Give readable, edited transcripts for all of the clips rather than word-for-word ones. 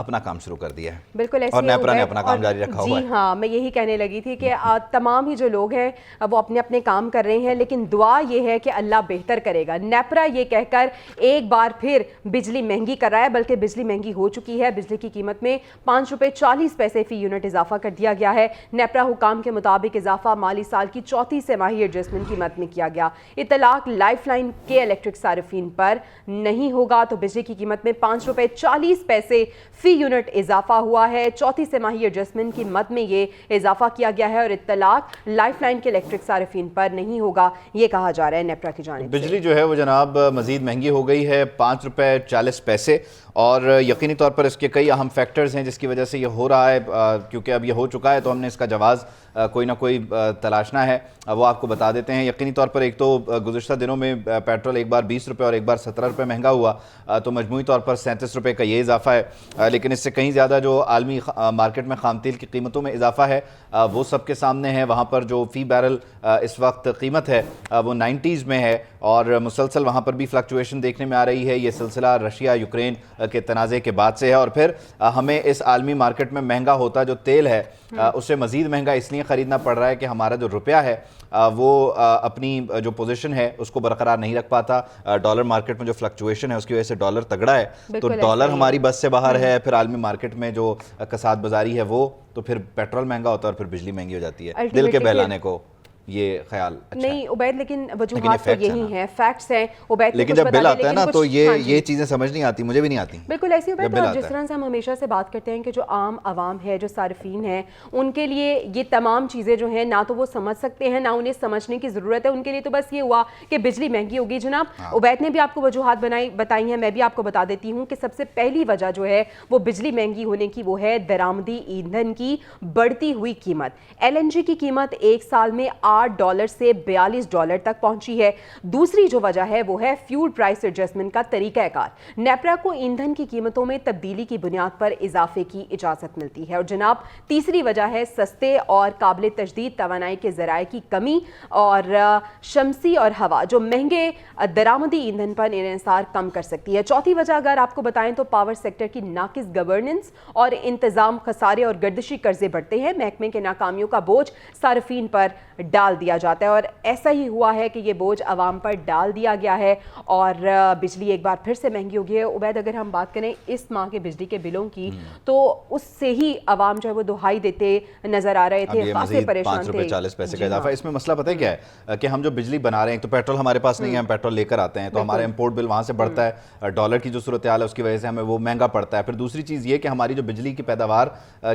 اپنا کام شروع کر دیا ہے. بالکل ایسے اور نیپرا نے اپنا کام جاری رکھا ہوا ہے. جی ہاں میں یہی کہنے لگی تھی کہ تمام ہی جو لوگ ہیں وہ اپنے اپنے کام کر رہے ہیں, لیکن دعا یہ ہے کہ اللہ بہتر کرے گا. نیپرا یہ کہہ کر ایک بار پھر بجلی مہنگی کر رہا ہے, بلکہ بجلی مہنگی ہو چکی ہے. بجلی کی قیمت میں 5 روپے 40 پیسے فی یونٹ اضافہ کر دیا گیا ہے. نیپرا حکام کے مطابق اضافہ مالی سال کی چوتھی سہ-ماہی ایڈجسٹمنٹ قیمت میں کیا گیا. اطلاق لائف لائن کے الیکٹرک صارفین پر نہیں ہوگا, تو بجلی کی قیمت میں 5 روپے 40 پیسے فی یونٹ اضافہ ہوا ہے. چوتھی سہ-ماہی ایڈجسٹمنٹ کی مد میں یہ اضافہ کیا گیا ہے, اور اطلاق لائف لائن کے الیکٹرک صارفین پر نہیں ہوگا, یہ کہا جا رہا ہے نیپرا کی جانب سے. بجلی جو ہے وہ جناب مزید مہنگی ہو گئی ہے 5 روپے 40 پیسے, اور یقینی طور پر اس کے کئی اہم فیکٹرز ہیں جس کی وجہ سے یہ ہو رہا ہے. کیونکہ اب یہ ہو چکا ہے تو ہم نے اس کا جواز کوئی نہ کوئی تلاشنا ہے, وہ آپ کو بتا دیتے ہیں. یقینی طور پر ایک تو گزشتہ دنوں میں پیٹرول ایک بار 20 روپے اور ایک بار 17 روپے مہنگا ہوا, تو مجموعی طور پر 37 روپے کا یہ اضافہ ہے. لیکن اس سے کہیں زیادہ جو عالمی مارکیٹ میں خام تیل کی قیمتوں میں اضافہ ہے وہ سب کے سامنے ہے. وہاں پر جو فی بیرل اس وقت قیمت ہے وہ 90s میں ہے, اور مسلسل وہاں پر بھی فلکچویشن دیکھنے میں آ رہی ہے. یہ سلسلہ رشیا یوکرین کے تنازع کے بعد سے ہے, اور پھر ہمیں اس عالمی مارکیٹ میں مہنگا ہوتا جو تیل ہے اسے مزید مہنگا اس لیے خریدنا پڑ رہا ہے کہ ہمارا جو روپیہ ہے وہ اپنی جو پوزیشن ہے اس کو برقرار نہیں رکھ پاتا. ڈالر مارکیٹ میں جو فلکچویشن ہے اس کی وجہ سے ڈالر تگڑا ہے, تو ڈالر ہماری بس سے باہر ہے. پھر عالمی مارکیٹ میں جو کساد بازاری ہے وہ, تو پھر پیٹرول مہنگا ہوتا ہے اور پھر بجلی مہنگی ہو جاتی ہے. دل کے بہلانے کو یہ خیال نہیں عبید, لیکن وجوہات تو یہی ہیں, فیکٹس ہیں عبید. لیکن جب بل آتا ہے نا تو یہ چیزیں سمجھ نہیں آتی, مجھے بھی نہیں آتی. بالکل ایسی عبید, جس طرح سے ہم ہمیشہ سے بات کرتے ہیں کہ جو عام عوام ہے, جو صارفین ہیں, ان کے لیے یہ تمام چیزیں جو ہیں نہ تو وہ سمجھ سکتے ہیں, نہ انہیں سمجھنے کی ضرورت ہے. ان کے لیے تو بس یہ ہوا کہ بجلی مہنگی ہوگی. جناب عبید نے بھی آپ کو وجوہات بتائی ہیں, میں بھی آپ کو بتا دیتی ہوں کہ سب سے پہلی وجہ جو ہے وہ بجلی مہنگی ہونے کی وہ ہے درآمدی ایندھن کی بڑھتی ہوئی قیمت. LNG کی قیمت ایک سال میں $8 سے $42 تک پہنچی ہے. دوسری جو وجہ ہے وہ ہے فیول پرائس ایڈجسٹمنٹ کا طریقہ کار. نیپرا کو ایندھن کی قیمتوں میں تبدیلی کی بنیاد پر اضافے کی اجازت ملتی ہے. اور جناب تیسری وجہ ہے سستے اور قابل تجدید توانائی کے ذرائع کی کمی, اور شمسی اور ہوا جو مہنگے درآمدی ایندھن پر انحصار کم کر سکتی ہے. چوتھی وجہ اگر آپ کو بتائیں تو پاور سیکٹر کی ناقص گورننس اور انتظام, خسارے اور گردشی قرضے بڑھتے ہیں. محکمے کے ناکامیوں کا بوجھ صارفین پر ڈال دیا جاتا ہے, اور ایسا ہی ہوا ہے کہ یہ بوجھ عوام پر ڈال دیا گیا ہے, اور بجلی ایک بار پھر سے مہنگی ہو گئی ہے. عبید اگر ہم بات کریں اس ماہ کے بجلی کے بلوں کی, تو اس سے ہی عوام جو ہے وہ دہائی دیتے نظر آ رہے تھے, خاصے پریشان تھے. 5 روپے 40 پیسے کا اضافہ. اس میں مسئلہ پتہ ہے کیا ہے کہ ہم جو بجلی بنا رہے ہیں تو پیٹرول ہمارے پاس نہیں ہے, ہم پیٹرول لے کر آتے ہیں, تو ہمارا امپورٹ بل وہاں سے بڑھتا ہے. ڈالر کی جو صورتحال ہے اس کی وجہ سے ہمیں وہ مہنگا پڑتا ہے. پھر دوسری چیز یہ کہ ہماری جو بجلی کی پیداوار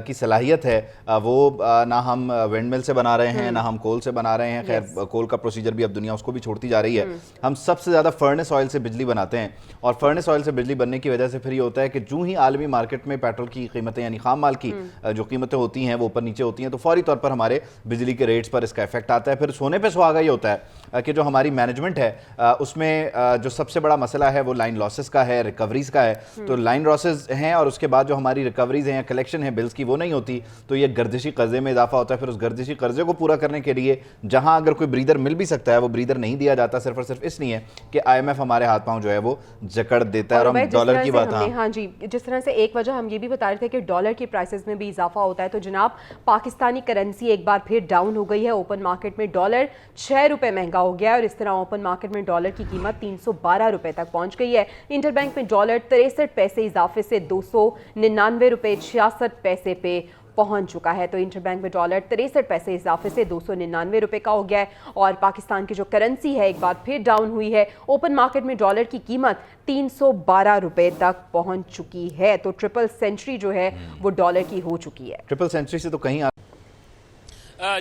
کی صلاحیت ہے وہ نہ ہم ونڈ مل سے بنا رہے ہیں, نہ ہم کول سے بنا رہے ہیں. خیر کول کا پروسیجر بھی اب دنیا اس کو بھی چھوڑتی جا رہی ہے. ہم سب سے زیادہ فرنس آئل سے بجلی بناتے ہیں, اور فرنس آئل سے بجلی بننے کی وجہ سے پھر یہ ہوتا ہے کہ جو ہی عالمی مارکیٹ میں پیٹرول کی قیمتیں یعنی خام مال کی جو قیمتیں ہوتی ہیں وہ اوپر نیچے ہوتی ہیں, تو فوری طور پر ہمارے بجلی کے ریٹس پر اس کا افیکٹ آتا ہے. پھر سونے پہ سہاگا یہ ہوتا ہے کہ جو ہماری مینجمنٹ ہے اس میں جو سب سے بڑا مسئلہ ہے وہ لائن لاسز کا ہے, ریکوریز کا ہے. تو لائن لاسز ہیں, اور اس کے بعد جو ہماری ریکوریز ہیں یا کلیکشن ہے بلز کی وہ نہیں ہوتی, تو یہ گردشی قرضے میں اضافہ ہوتا ہے. پھر اس گردشی قرضے کو پورا کرنے کے لیے جہاں اگر کوئی بریدر مل بھی سکتا ہے وہ بریدر نہیں دیا جاتا, صرف اور صرف اس لیے کہ IMF ہمارے ہاتھ پاؤں جو ہے وہ جکڑ دیتا ہے. اور ہم ڈالر کی بات, ہاں جی, جس طرح سے ایک وجہ ہم یہ بھی بتا رہے تھے کہ ڈالر کی پرائسز میں بھی اضافہ ہوتا ہے, تو جناب پاکستانی کرنسی ایک بار پھر ڈاؤن ہو گئی ہے. اوپن مارکیٹ میں ڈالر 6 روپے مہنگا ہو گیا ہے, اور اس طرح اوپن مارکیٹ میں ڈالر کی قیمت 312 روپے تک پہنچ گئی ہے. انٹر بینک میں ڈالر 63 پیسے اضافے سے 299 روپے 66 پیسے پہ پہنچ چکا ہے. تو انٹر بینک میں ڈالر 63 پیسے اضافے سے 299 روپے کا ہو گیا ہے, اور پاکستان کی جو کرنسی ہے ایک بار پھر ڈاؤن ہوئی ہے. اوپن مارکیٹ میں ڈالر کی قیمت 312 روپے تک پہنچ چکی ہے. تو ٹرپل سینچری جو ہے وہ ڈالر کی ہو چکی ہے. ٹرپل سینچری سے تو کہیں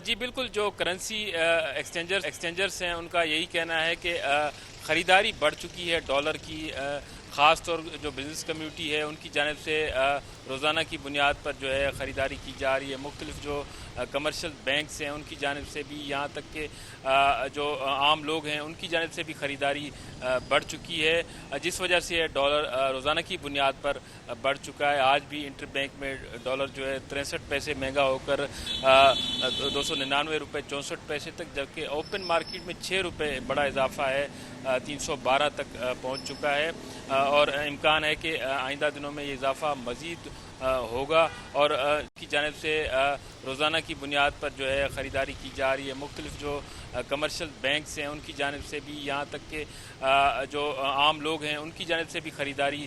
جی بالکل, جو کرنسی ایکسچینجرز ہیں ان کا یہی کہنا ہے کہ خریداری بڑھ چکی ہے ڈالر کی. خاص طور جو بزنس کمیونٹی ہے ان کی جانب سے روزانہ کی بنیاد پر جو ہے خریداری کی جا رہی ہے. مختلف جو کمرشل بینکس ہیں ان کی جانب سے بھی, یہاں تک کہ جو عام لوگ ہیں ان کی جانب سے بھی خریداری بڑھ چکی ہے, جس وجہ سے ڈالر روزانہ کی بنیاد پر بڑھ چکا ہے. آج بھی انٹر بینک میں ڈالر جو ہے 63 پیسے مہنگا ہو کر 299 روپے 64 پیسے تک, جبکہ اوپن مارکیٹ میں 6 روپے بڑا اضافہ ہے, 312 تک پہنچ چکا ہے. اور امکان ہے کہ آئندہ دنوں میں یہ اضافہ مزید ہوگا اور کی جانب سے روزانہ کی بنیاد پر جو ہے خریداری کی جا رہی ہے. مختلف جو کمرشل بینکس ہیں ان کی جانب سے بھی, یہاں تک کہ جو عام لوگ ہیں ان کی جانب سے بھی خریداری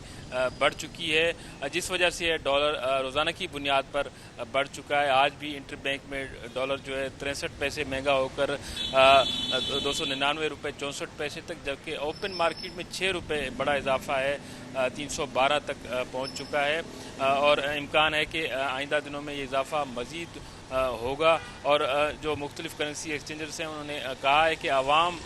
بڑھ چکی ہے, جس وجہ سے ڈالر روزانہ کی بنیاد پر بڑھ چکا ہے. آج بھی انٹر بینک میں ڈالر جو ہے 63 پیسے مہنگا ہو کر 299 روپے 64 پیسے تک, جبکہ اوپن مارکیٹ میں 6 روپے بڑا اضافہ ہے, 312 تک پہنچ چکا ہے اور امکان ہے کہ آئندہ دنوں میں یہ اضافہ مزید ہوگا. اور جو مختلف کرنسی ایکسچینجرز ہیں انہوں نے کہا ہے کہ عوام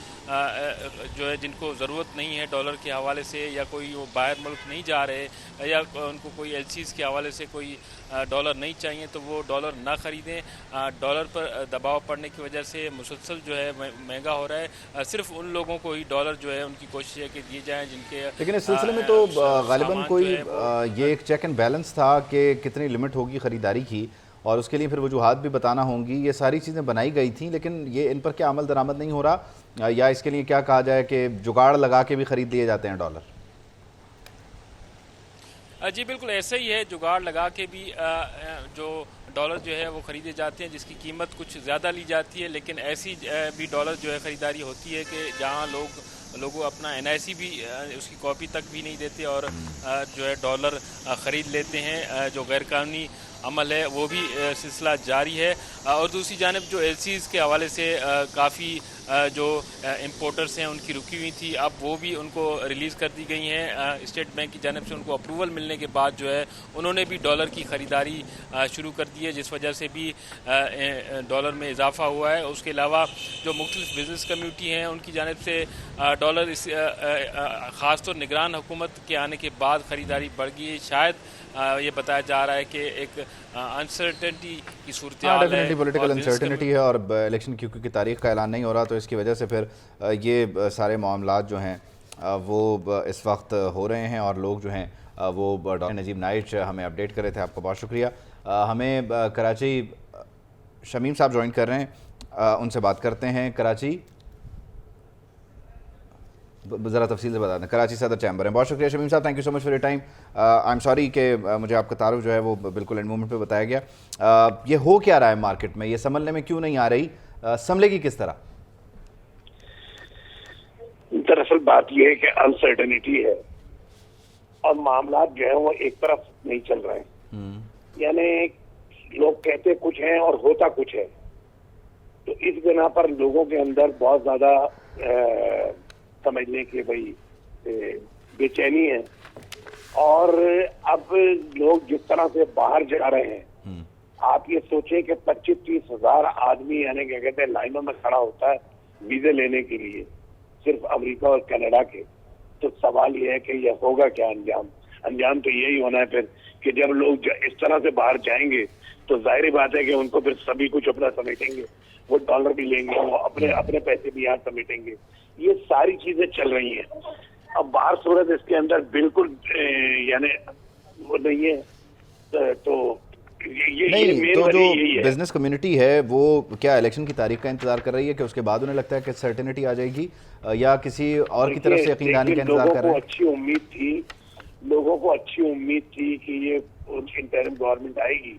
جو ہے جن کو ضرورت نہیں ہے ڈالر کے حوالے سے, یا کوئی وہ باہر ملک نہیں جا رہے, یا ان کو کوئی ایل سیز کے حوالے سے کوئی ڈالر نہیں چاہیے, تو وہ ڈالر نہ خریدیں. ڈالر پر دباؤ پڑنے کی وجہ سے مسلسل جو ہے مہنگا ہو رہا ہے. صرف ان لوگوں کو ہی ڈالر جو ہے ان کی کوشش ہے کہ دیے جائیں جن کے, لیکن اس سلسلے میں تو غالباً کوئی یہ ایک چیک اینڈ بیلنس تھا کہ کتنی لمٹ ہوگی خریداری کی, اور اس کے لیے پھر وجوہات بھی بتانا ہوں گی. یہ ساری چیزیں بنائی گئی تھیں, لیکن یہ ان پر کیا عمل درآمد نہیں ہو رہا, یا اس کے لیے کیا کہا جائے کہ جگاڑ لگا کے بھی خرید لیے جاتے ہیں ڈالر؟ جی بالکل ایسا ہی ہے, جگاڑ لگا کے بھی جو ڈالر جو ہے وہ خریدے جاتے ہیں, جس کی قیمت کچھ زیادہ لی جاتی ہے. لیکن ایسی بھی ڈالر جو ہے خریداری ہوتی ہے کہ جہاں لوگوں اپنا NIC بھی اس کی کاپی تک بھی نہیں دیتے اور جو ہے ڈالر خرید لیتے ہیں. جو غیر قانونی عمل ہے وہ بھی سلسلہ جاری ہے. اور دوسری جانب جو LCs کے حوالے سے کافی جو امپورٹرز ہیں ان کی رکی ہوئی تھی, اب وہ بھی ان کو ریلیز کر دی گئی ہیں. اسٹیٹ بینک کی جانب سے ان کو اپروول ملنے کے بعد جو ہے انہوں نے بھی ڈالر کی خریداری شروع کر دی ہے, جس وجہ سے بھی ڈالر میں اضافہ ہوا ہے. اس کے علاوہ جو مختلف بزنس کمیونٹی ہیں ان کی جانب سے ڈالر اس خاص طور نگران حکومت کے آنے کے بعد خریداری بڑھ گئی ہے. شاید یہ بتایا جا رہا ہے کہ ایک انسرٹنٹی کی صورتحال ہے, پولیٹیکل انسرٹنٹی ہے, اور الیکشن کی تاریخ کا اعلان نہیں ہو رہا, تو اس کی وجہ سے پھر یہ سارے معاملات جو ہیں وہ اس وقت ہو رہے ہیں, اور لوگ جو ہیں وہ ڈاکٹر نجیب نائچ ہمیں اپڈیٹ کر رہے تھے. آپ کا بہت شکریہ. ہمیں کراچی شمیم صاحب جوائن کر رہے ہیں, ان سے بات کرتے ہیں. کراچی ذرا تفصیل سے بتا دیں. کراچی صدر چیمبر ہیں. بہت شکریہ شمیم صاحب, thank you so much for your time. I am sorry کہ مجھے آپ کا تعارف جو ہے وہ بالکل اینڈ مومنٹ پہ بتایا گیا. یہ ہو کیا رہا ہے مارکیٹ میں, یہ سنبھلنے میں کیوں نہیں آ رہی, سنبھلے گی کس طرح؟ دراصل بات یہ ہے کہ انسرٹنٹی ہے اور معاملات جو ہیں وہ ایک طرف نہیں چل رہے ہیں. یعنی لوگ کہتے کچھ ہیں اور ہوتا کچھ ہے, تو اس بنا پر لوگوں کے اندر بہت زیادہ سمجھ لیں کہ بھائی بے چینی ہے. اور اب لوگ جس طرح سے باہر جا رہے ہیں, آپ یہ سوچیں کہ 25-30 ہزار آدمی یعنی کیا کہتے ہیں لائنوں میں کھڑا ہوتا ہے ویزے لینے کے لیے, صرف امریکہ اور کینیڈا کے. تو سوال یہ ہے کہ یہ ہوگا کیا انجام؟ انجام تو یہی ہونا ہے پھر کہ جب لوگ اس طرح سے باہر جائیں گے تو ظاہری بات ہے کہ ان کو پھر سبھی کچھ اپنا سمیٹیں گے, وہ ڈالر بھی لیں گے, وہ اپنے پیسے بھی یہاں سمیٹیں گے. یہ ساری چیزیں چل رہی ہیں. اب باہر صورت اس کے اندر بالکل یعنی وہ نہیں ہے. تو نہیں, تو جو بزنس کمیونٹی ہے وہ کیا الیکشن کی تاریخ کا انتظار کر رہی ہے کہ اس کے بعد انہیں لگتا ہے کہ سرٹینٹی آ جائے گی, یا کسی اور کی طرف سے یقین دہانی کا انتظار کر رہے ہیں؟ لوگوں کو اچھی امید تھی کہ یہ انٹرم گورنمنٹ آئے گی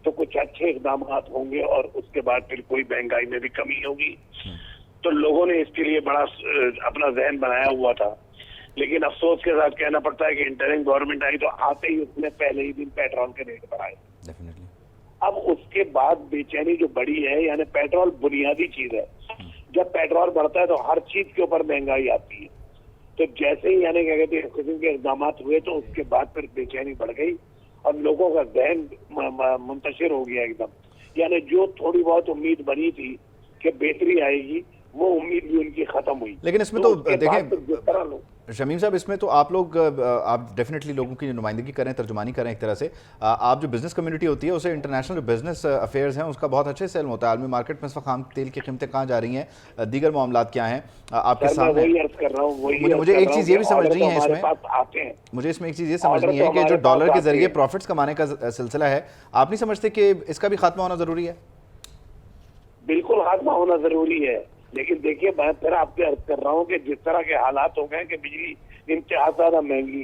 تو کچھ اچھے اقدامات ہوں گے اور اس کے بعد پھر کوئی مہنگائی میں بھی کمی ہوگی. تو لوگوں نے اس کے لیے بڑا اپنا ذہن بنایا ہوا تھا. لیکن افسوس کے ساتھ کہنا پڑتا ہے کہ انٹرم گورنمنٹ آئی تو آتے ہی اس نے پہلے ہی دن پیٹرول کے ریٹ بڑھائے. اب اس کے بعد بے چینی جو بڑی ہے, یعنی پیٹرول بنیادی چیز ہے, جب پیٹرول بڑھتا ہے تو ہر چیز کے اوپر مہنگائی آتی ہے. تو جیسے ہی یعنی کیا کہتے ہیں اس قسم کے اقدامات ہوئے تو اس کے بعد پھر بے چینی بڑھ گئی اور لوگوں کا ذہن منتشر ہو گیا ایک دم. یعنی جو تھوڑی بہت امید بنی تھی کہ بہتری آئے گی وہ امید بھی ان کی ختم ہوئی. لیکن اس میں تو دیکھیں شمیم صاحب, اس میں تو آپ لوگ آپ ڈیفینیٹلی لوگوں کی نمائندگی کریں, ترجمانی کریں ایک طرح سے. آپ جو بزنس کمیونٹی ہوتی ہے اسے انٹرنیشنل جو بزنس افیئرز ہیں اس کا بہت اچھے سے علم ہوتا ہے. عالمی مارکیٹ میں اس وقت خام تیل کی قیمتیں کہاں جا رہی ہیں, دیگر معاملات کیا ہیں آپ کے سامنے. مجھے ایک چیز یہ بھی سمجھنی ہے اس میں, مجھے اس میں ایک چیز یہ سمجھنی ہے کہ جو ڈالر کے ذریعے پروفٹس کمانے کا سلسلہ ہے, آپ نہیں سمجھتے کہ اس کا بھی خاتمہ ہونا ضروری ہے؟ بالکل خاتمہ ہونا ضروری ہے. لیکن دیکھیے میں پھر آپ سے عرض کر رہا ہوں کہ جس طرح کے حالات ہو گئے کہ بجلی انتہا زیادہ مہنگی,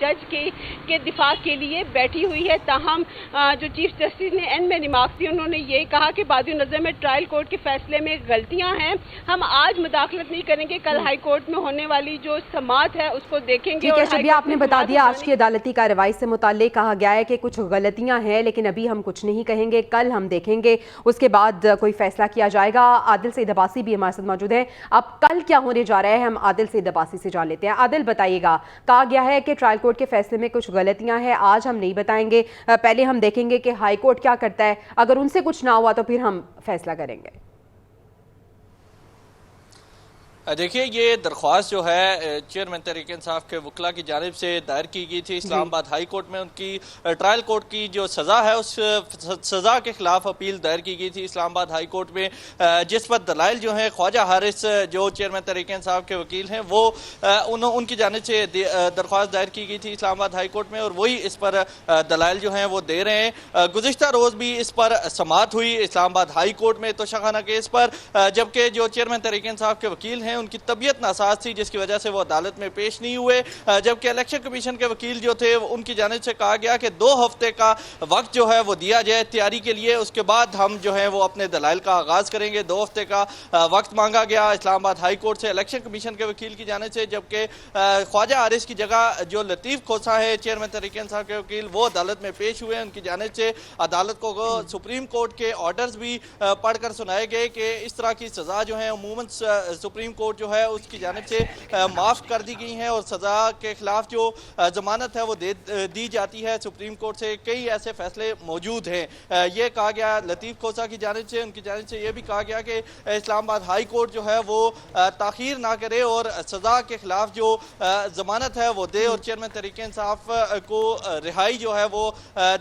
جج کے دفاع کے لیے بیٹھی ہوئی ہے. تاہم جو چیف جسٹس نے اینڈ میں ریمارکس دی, انہوں نے یہ کہا کہ بعد نظر میں ٹرائل کورٹ کے فیصلے میں غلطیاں ہیں, ہم آج مداخلت نہیں کریں گے, کل ہائی کورٹ میں ہونے والی جو سماعت ہے اس کو دیکھیں گے. ٹھیک ہے شبیہ, آپ نے بتا دیا آج کی عدالتی کارروائی سے متعلق کہا گیا ہے کہ کچھ غلطیاں ہیں لیکن ابھی ہم کچھ نہیں کہیں گے, کل ہم دیکھیں گے, اس کے بعد کوئی فیصلہ کیا جائے گا. عادل سعید عباسی بھی ہمارے ساتھ موجود ہیں. اب کل کیا ہونے جا رہا ہے ہم عادل سعید عباسی سے جان لیتے ہیں. عادل بتائیے گا, کہا گیا ہے کہ ٹرائل کورٹ کے فیصلے میں کچھ غلطیاں ہیں, آج ہم نہیں بتائیں گے, پہلے ہم دیکھیں گے کہ ہائی کورٹ کیا کرتا ہے, اگر ان سے کچھ نہ ہوا تو پھر ہم فیصلہ کریں گے. دیکھیے یہ درخواست جو ہے چیئرمین تحریک انصاف کے وکلاء کی جانب سے دائر کی گئی تھی اسلام آباد ہائی کورٹ میں. ان کی ٹرائل کورٹ کی جو سزا ہے اس سزا کے خلاف اپیل دائر کی گئی تھی اسلام آباد ہائی کورٹ میں, جس پر دلائل جو ہیں خواجہ حارث جو چیئرمین تحریک انصاف کے وکیل ہیں وہ ان کی جانب سے درخواست دائر کی گئی تھی اسلام آباد ہائی کورٹ میں, اور وہی اس پر دلائل جو ہیں وہ دے رہے ہیں. گزشتہ روز بھی اس پر سماعت ہوئی اسلام آباد ہائی کورٹ میں توشہ خانہ کیس پر, جبکہ جو چیئرمین تحریک انصاف کے وکیل ہیں ان کی طبیعت ناساز تھی جس کی وجہ سے وہ عدالت میں پیش نہیں ہوئے, جبکہ الیکشن کمیشن کے وکیل جو تھے ان کی جانب سے کہا گیا کہ 2 ہفتے کا وقت جو ہے وہ دیا جائے تیاری کے لیے, اس کے بعد ہم جو ہے وہ اپنے دلائل کا آغاز کریں گے. 2 ہفتے کا وقت مانگا گیا اسلام آباد ہائی کورٹ سے الیکشن کمیشن کے وکیل کی جانب سے, جبکہ خواجہ حارث کی جگہ جو لطیف کھوسہ ہے چیئرمین تحریک انصاف کے وکیل وہ عدالت میں پیش ہوئے. ان کی جانب سے عدالت کو سپریم کورٹ کے آرڈرز بھی پڑھ کر سنائے گئے کہ اس طرح کی سزا جو ہے عموماً سپریم کورٹ جو ہے اس کی جانب سے معاف کر دی گئی ہیں, اور سزا کے خلاف جو ضمانت ہے وہ دی جاتی ہے سپریم کورٹ سے. کئی ایسے فیصلے موجود ہیں, یہ کہا گیا لطیف کھوسہ کی جانب سے. ان کی جانب سے یہ بھی کہا گیا کہ اسلام آباد ہائی کورٹ جو ہے وہ تاخیر نہ کرے اور سزا کے خلاف جو ضمانت ہے وہ دے, اور چیئرمین تحریک انصاف کو رہائی جو ہے وہ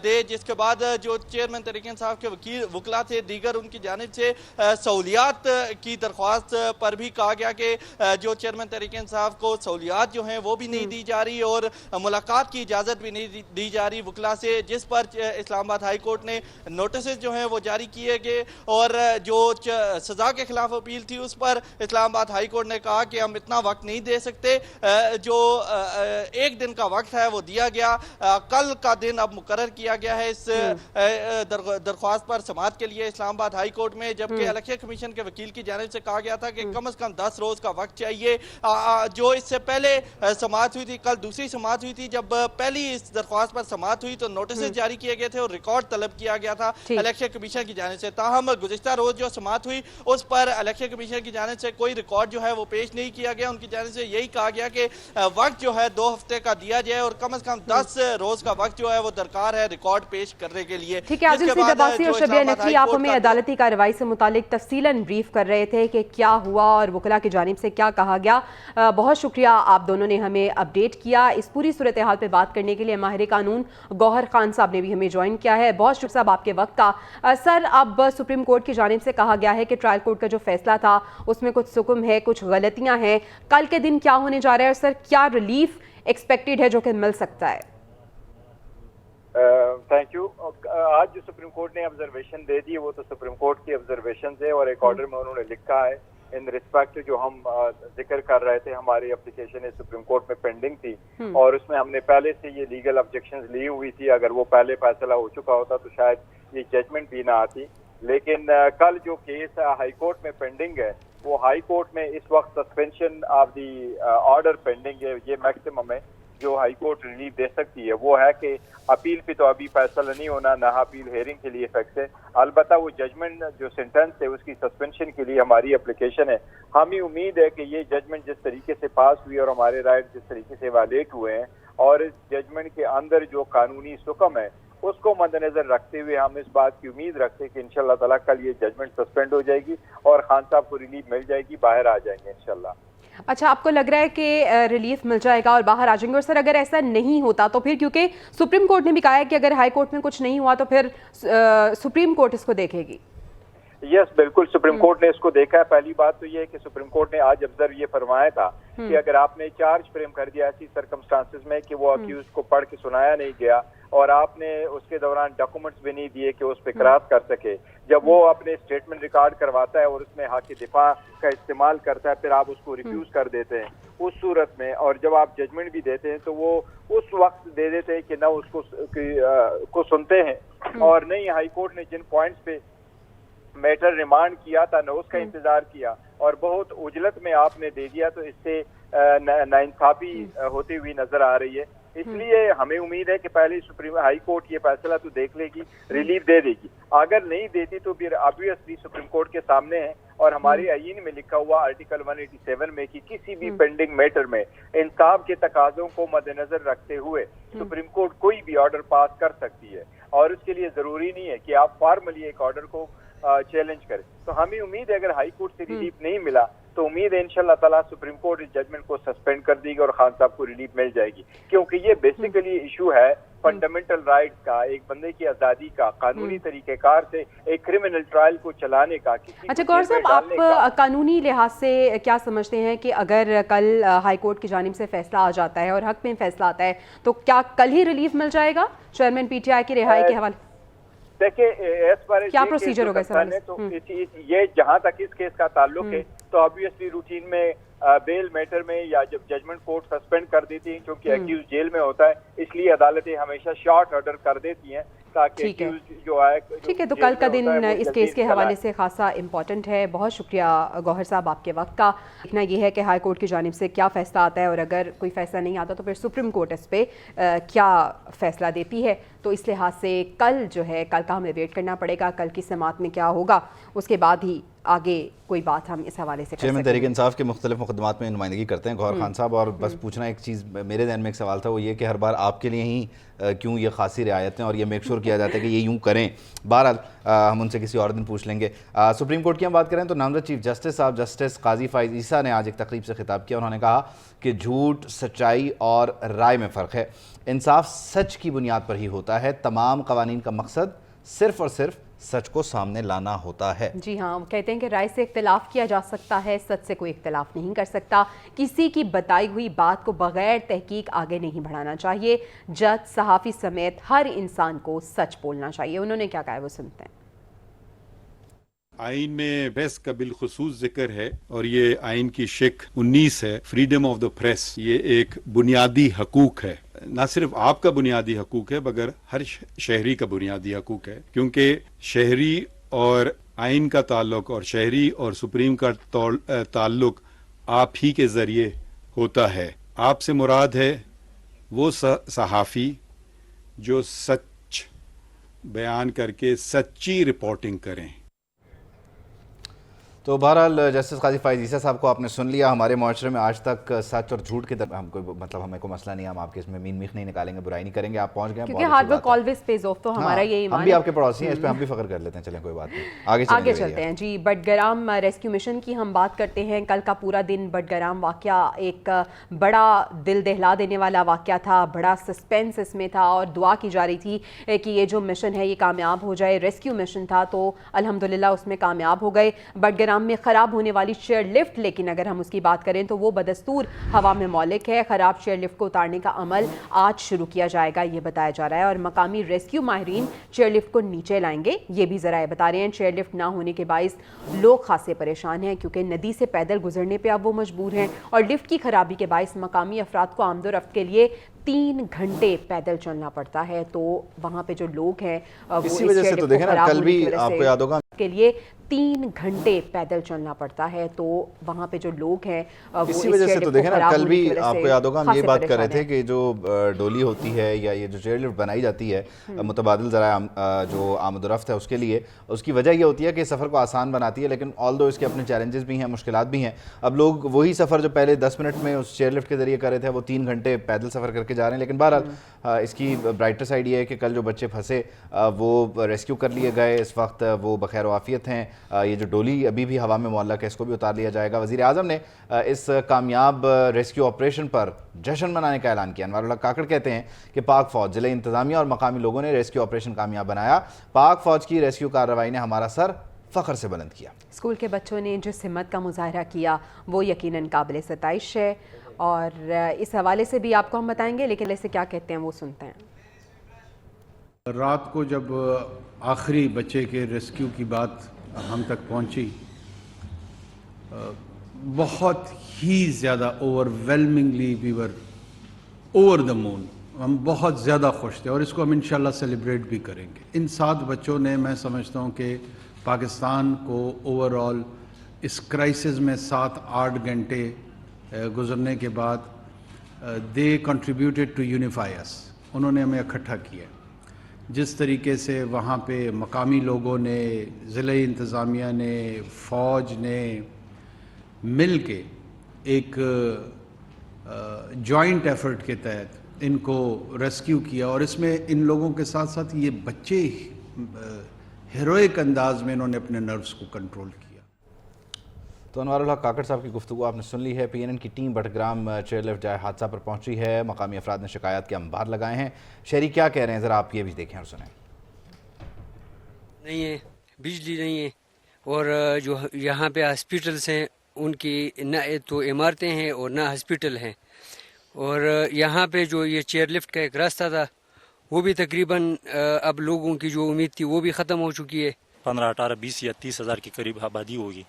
دے. جس کے بعد جو چیئرمین تحریک انصاف کے وکلاء تھے دیگر, ان کی جانب سے سہولیات کی درخواست پر بھی کہا گیا کہ جو چیئرمین تحریک انصاف کو سہولیات جو ہیں وہ بھی نہیں دی جا رہی اور ملاقات کی اجازت بھی نہیں دی جا رہی وکلاء سے, جس پر اسلام آباد ہائی کورٹ نے نوٹسز جو ہیں وہ جاری کیے گئے. اور جو سزا کے خلاف اپیل تھی اس پر اسلام آباد ہائی کورٹ نے کہا کہ ہم اتنا وقت نہیں دے سکتے, جو 1 دن کا وقت ہے وہ دیا گیا, کل کا دن اب مقرر کیا گیا ہے اس درخواست پر سماعت کے لیے اسلام آباد ہائی کورٹ میں. جبکہ الیکشن کمیشن کے وکیل کی جانب سے کہا گیا تھا کہ کم از کم 10 روز کا وقت چاہیے. جو اس سے پہلے سماعت ہوئی تھی, کل دوسری سماعت ہوئی تھی, جب پہلی اس درخواست پر سماعت ہوئی تو نوٹسز جاری کیے گئے تھے اور ریکارڈ طلب کیا گیا تھا الیکشن کمیشن کی جانب سے. تاہم گزشتہ روز جو سماعت ہوئی اس پر الیکشن کمیشن کی جانب سے کوئی ریکارڈ جو ہے وہ پیش نہیں کیا گیا. ان کی جانب سے یہی کہا گیا کہ وقت جو ہے 2 ہفتے کا دیا جائے اور کم از کم 10 روز کا وقت جو ہے وہ درکار ہے ریکارڈ پیش کرنے کے لیے. ٹھیک ہے, عادل سعید عباسی اور شبیہ نقوی, آپ ہمیں عدالتی کارروائی سے متعلق تفصیلاً بریف کر رہے تھے کہ کیا ہوا اور وکلاء کی جانب سے کیا کہا گیا. بہت شکریہ, آپ دونوں نے ہمیں اپڈیٹ کیا. اس پوری صورتحال پہ بات کرنے کے لیے ماہر قانون گوہر خان صاحب نے بھی ہمیں جوائن کیا ہے. بہت شکریہ صاحب آپ کے وقت کا. سر, اب سپریم کورٹ کی جانب سے کہا گیا ہے کہ ٹرائل کورٹ کا جو فیصلہ تھا اس میں کچھ سکم ہے, کچھ غلطیاں ہیں, کل کے دن کیا ہونے جا رہا ہے اور سر کیا ریلیف ایکسپیکٹڈ ہے جو کہ مل سکتا ہے؟ Thank you. آج جو سپریم کورٹ نے آبزرویشن دے دی وہ تو سپریم کورٹ کی آبزرویشن ہے, اور ایک آرڈر میں انہوں نے لکھا ہے ان ریسپیکٹ جو ہم ذکر کر رہے تھے, ہماری اپلیکیشن سپریم کورٹ میں پینڈنگ تھی اور اس میں ہم نے پہلے سے یہ لیگل آبجیکشنز لی ہوئی تھی. اگر وہ پہلے فیصلہ ہو چکا ہوتا تو شاید یہ ججمنٹ بھی نہ آتی. لیکن کل جو کیس ہائی کورٹ میں پینڈنگ ہے وہ ہائی کورٹ میں اس وقت suspension of the order pending ہے. یہ میکسیمم ہے جو ہائی کورٹ ریلیف دے سکتی ہے, وہ ہے کہ اپیل پہ تو ابھی فیصلہ نہیں ہونا, نہ اپیل ہیئرنگ کے لیے فیکس ہے. البتہ وہ ججمنٹ جو سینٹنس ہے اس کی سسپینشن کے لیے ہماری اپلیکیشن ہے. ہمیں امید ہے کہ یہ ججمنٹ جس طریقے سے پاس ہوئی اور ہمارے رائٹ جس طریقے سے وائلیٹ ہوئے ہیں اور اس ججمنٹ کے اندر جو قانونی سکم ہے اس کو مد نظر رکھتے ہوئے ہم اس بات کی امید رکھتے ہیں کہ انشاءاللہ تعالیٰ کل یہ ججمنٹ سسپینڈ ہو جائے گی اور خان صاحب کو ریلیف مل جائے گی, باہر آ جائیں گے انشاءاللہ. اچھا, آپ کو لگ رہا ہے کہ ریلیف مل جائے گا اور باہر آ جائیں گے؟ اور سر اگر ایسا نہیں ہوتا تو پھر, کیونکہ سپریم کورٹ نے بھی کہا ہے کہ اگر ہائی کورٹ میں کچھ نہیں ہوا تو پھر سپریم کورٹ اس کو دیکھے گی. یس بالکل, سپریم کورٹ نے اس کو دیکھا ہے. پہلی بات تو یہ ہے کہ سپریم کورٹ نے آج ابزرو یہ فرمایا تھا کہ اگر آپ نے چارج فریم کر دیا ایسی سرکمسٹانسز میں کہ وہ اکیوز کو پڑھ کے سنایا نہیں گیا اور آپ نے اس کے دوران ڈاکومنٹس بھی نہیں دیے کہ اس پہ کراس کر سکے. جب وہ اپنے اسٹیٹمنٹ ریکارڈ کرواتا ہے اور اس میں حق دفاع کا استعمال کرتا ہے پھر آپ اس کو ریفیوز کر دیتے ہیں اس صورت میں, اور جب آپ ججمنٹ بھی دیتے ہیں تو وہ اس وقت دے دیتے ہیں کہ نہ اس کو سنتے ہیں اور نہ ہی ہائی کورٹ نے جن پوائنٹس پہ میٹر ریمانڈ کیا تھا نہ اس کا انتظار کیا اور بہت عجلت میں آپ نے دے دیا, تو اس سے ناانصافی ہوتی ہوئی نظر آ رہی ہے. اس لیے ہمیں امید ہے کہ پہلے سپریم ہائی کورٹ یہ فیصلہ تو دیکھ لے گی, ریلیف دے دے گی. اگر نہیں دیتی تو پھر آبویسلی سپریم کورٹ کے سامنے ہے اور ہماری آئین میں لکھا ہوا آرٹیکل 187 میں کہ کسی بھی پینڈنگ میٹر میں انصاف کے تقاضوں کو مد نظر رکھتے ہوئے سپریم کورٹ کوئی بھی آرڈر پاس کر سکتی ہے, اور اس کے لیے ضروری نہیں ہے کہ آپ فارملی ایک آرڈر کو چیلنج کریں. تو ہمیں امید ہے اگر ہائی کورٹ سے ریلیف نہیں ملا تو امید ہے انشاءاللہ تعالیٰ سپریم کورٹ اس ججمنٹ کو سسپینڈ کر دے گی اور خان صاحب کو ریلیف مل جائے گی, کیونکہ یہ بیسیکلی ایشو ہے فنڈامنٹل رائٹس کا, ایک بندے کی آزادی کا, قانونی طریقہ کار سے ایک کرمنل ٹرائل کو چلانے کا. اچھا گور صاحب, آپ قانونی لحاظ سے کیا سمجھتے ہیں کہ اگر کل ہائی کورٹ کی جانب سے فیصلہ آ جاتا ہے اور حق میں فیصلہ آتا ہے تو کیا کل ہی ریلیف مل جائے گا چیئرمین پی ٹی آئی کی رہائی کے حوالے؟ دیکھیں کیا پروسیجر ہوگا سر؟ تو یہ جہاں تک اس کیس کا تعلق ہے تو آبویسلی روٹین میں بیل میٹر میں یا جب ججمنٹ کورٹ سسپینڈ کر دیتی ہیں کیونکہ ایکیوز جیل میں ہوتا ہے, اس لیے عدالتیں ہمیشہ شارٹ آرڈر کر دیتی ہیں تاکہ ایکیوز جو ہے. ٹھیک ہے, تو کل کا دن اس کیس کے حوالے سے خاصا امپورٹنٹ ہے. بہت شکریہ گوہر صاحب آپ کے وقت کا. دیکھنا یہ ہے کہ ہائی کورٹ کی جانب سے کیا فیصلہ آتا ہے اور اگر کوئی فیصلہ نہیں آتا تو پھر سپریم کورٹ اس پہ کیا فیصلہ دیتی ہے. تو اس لحاظ سے کل جو ہے کل کا ہمیں ویٹ کرنا پڑے گا, کل کی سماعت میں کیا ہوگا, اس کے بعد ہی آگے کوئی بات ہم اس حوالے سے. چیئرمین تحریک انصاف کے مختلف مقدمات میں نمائندگی کرتے ہیں گوہر خان صاحب, اور بس پوچھنا ایک چیز میرے ذہن میں ایک سوال تھا, وہ یہ کہ ہر بار آپ کے لیے ہی کیوں یہ خاصی رعایتیں اور یہ میک شور کیا جاتا ہے کہ یہ یوں کریں. بہرحال ہم ان سے کسی اور دن پوچھ لیں گے. سپریم کورٹ کی ہم بات کریں تو نامزد چیف جسٹس صاحب جسٹس قاضی فائز عیسیٰ نے آج ایک تقریب سے خطاب کیا. انہوں نے کہا کہ جھوٹ, سچائی اور رائے میں فرق ہے. انصاف سچ کی بنیاد پر ہی ہوتا ہے. تمام قوانین کا مقصد صرف اور صرف سچ کو سامنے لانا ہوتا ہے. جی ہاں, کہتے ہیں کہ رائے سے اختلاف کیا جا سکتا ہے, سچ سے کوئی اختلاف نہیں کر سکتا. کسی کی بتائی ہوئی بات کو بغیر تحقیق آگے نہیں بڑھانا چاہیے. جج, صحافی سمیت ہر انسان کو سچ بولنا چاہیے. انہوں نے کیا کہا ہے وہ سنتے ہیں. آئین میں پریس کا بالخصوص ذکر ہے اور یہ آئین کی شق 19 ہے, فریڈم آف دا پریس. یہ ایک بنیادی حقوق ہے, نہ صرف آپ کا بنیادی حقوق ہے مگر ہر شہری کا بنیادی حقوق ہے, کیونکہ شہری اور آئین کا تعلق اور شہری اور سپریم کا تعلق آپ ہی کے ذریعے ہوتا ہے. آپ سے مراد ہے وہ صحافی جو سچ بیان کر کے سچی رپورٹنگ کریں. تو بہرحال جسٹس قاضی فائز عیسیٰ صاحب کو آپ نے سن لیا. ہمارے معاشرے میں آج تک سچ اور جھوٹ کی طرف ہمیں کوئی مسئلہ نہیں ہے, ہم آپ کے اس میں مین میخ نہیں نکالیں گے, برائی نہیں کریں گے. آپ پہنچ گئے کیونکہ hard work always pays off, تو ہمارا یہ ایمان ہے. ہم بھی آپ کے پڑوسی ہیں, اس پہ ہم بھی فخر کر لیتے ہیں. چلیں کوئی بات نہیں, آگے چلتے ہیں. جی, بٹگرام ریسکیو مشن کی ہم بات کرتے ہیں. کل کا پورا دن بٹگرام واقعہ ایک بڑا دل دہلا دینے والا واقعہ تھا, بڑا سسپینس اس میں تھا اور دعا کی جا رہی تھی کہ یہ جو مشن ہے یہ کامیاب ہو جائے. ریسکیو مشن تھا تو الحمدللہ اس میں کامیاب ہو گئے. بٹگرام میں خراب ہونے والی چیئر لفٹ, لیکن اگر ہم اس کی بات کریں تو وہ بدستور ہوا میں مولک ہے. خراب چیئر لفٹ کو اتارنے کا عمل آج شروع کیا جائے گا یہ بتایا جا رہا ہے, اور مقامی ریسکیو ماہرین چیئر لفٹ کو نیچے لائیں گے یہ بھی ذرائع بتا رہے ہیں. چیئر لفٹ نہ ہونے کے باعث لوگ خاصے پریشان ہیں کیونکہ ندی سے پیدل گزرنے پہ اب وہ مجبور ہیں, اور لفٹ کی خرابی کے باعث مقامی افراد کو آمد و رفت کے لیے 3 گھنٹے پیدل چلنا پڑتا ہے. تو وہاں پہ جو لوگ ہیں وہ اسی وجہ سے تو دیکھیں نا, کل بھی آپ کو یاد ہوگا کے لیے 3 گھنٹے پیدل چلنا پڑتا ہے. تو وہاں پہ جو لوگ ہیں اسی وجہ سے تو دیکھیں نا, کل بھی آپ کو یاد ہوگا ہم یہ بات کر رہے تھے کہ جو ڈولی ہوتی ہے یا یہ جو چیئر لفٹ بنائی جاتی ہے متبادل ذرائع جو آمد و رفت ہے اس کے لیے, اس کی وجہ یہ ہوتی ہے کہ سفر کو آسان بناتی ہے, لیکن آل دو اس کے اپنے چیلنجز بھی ہیں, مشکلات بھی ہیں. اب لوگ وہی سفر جو پہلے 10 منٹ میں اس چیئر لفٹ کے ذریعے کر رہے تھے وہ 3 گھنٹے پیدل سفر کر کے جا رہے ہیں. لیکن بہرحال اس کی برائٹر سائڈ یہ ہے کہ کل جو بچے پھنسے وہ ریسکیو کر لیے گئے, اس وقت وہ بخیر و عافیت ہیں. یہ جو ڈولی ابھی بھی ہوا میں معلق ہے اس کو بھی اتار لیا جائے گا. وزیر اعظم نے اس کامیاب ریسکیو آپریشن پر جشن منانے کا اعلان کیا. انوار اللہ کاکڑ کہتے ہیں کہ پاک فوج, ضلع انتظامیہ اور مقامی لوگوں نے ریسکیو آپریشن کامیاب بنایا. پاک فوج کی ریسکیو کارروائی نے ہمارا سر فخر سے بلند کیا. اسکول کے بچوں نے جس ہمت کا مظاہرہ کیا وہ یقیناً قابل ستائش ہے, اور اس حوالے سے بھی آپ کو ہم بتائیں گے, لیکن اسے کیا کہتے ہیں وہ سنتے ہیں. رات کو جب آخری بچے کے ریسکیو کی بات ہم تک پہنچی، بہت ہی زیادہ over ویلمنگلی we were over the مون، ہم بہت زیادہ خوش تھے اور اس کو ہم انشاءاللہ سیلیبریٹ بھی کریں گے۔ ان 7 بچوں نے، میں سمجھتا ہوں کہ پاکستان کو اوور آل اس کرائسس میں 7-8 گھنٹے گزرنے کے بعد دے کنٹریبیوٹیڈ ٹو یونیفائی اس، انہوں نے ہمیں اکٹھا کیا۔ جس طریقے سے وہاں پہ مقامی لوگوں نے، ضلعی انتظامیہ نے، فوج نے مل کے ایک جوائنٹ ایفرٹ کے تحت ان کو ریسکیو کیا، اور اس میں ان لوگوں کے ساتھ ساتھ یہ بچے ہیروئک انداز میں انہوں نے اپنے نروس کو کنٹرول کیا۔ تو انوار الحق کاکڑ صاحب کی گفتگو آپ نے سن لی ہے۔ پی این این کی ٹیم بٹگرام چیئر لفٹ جائے حادثہ پر پہنچی ہے، مقامی افراد نے شکایات کے انبار لگائے ہیں۔ شہری کیا کہہ رہے ہیں، ذرا آپ یہ بھی دیکھیں اور سنیں۔ نہیں ہے، بجلی نہیں ہے، اور جو یہاں پہ ہاسپٹلس ہیں ان کی نہ تو عمارتیں ہیں اور نہ ہاسپٹل ہیں، اور یہاں پہ جو یہ چیئر لفٹ کا ایک راستہ تھا وہ بھی تقریباً اب لوگوں کی جو امید تھی وہ بھی ختم ہو چکی ہے۔ 15, 18, 20 یا 30 ہزار کے قریب آبادی ہوگی،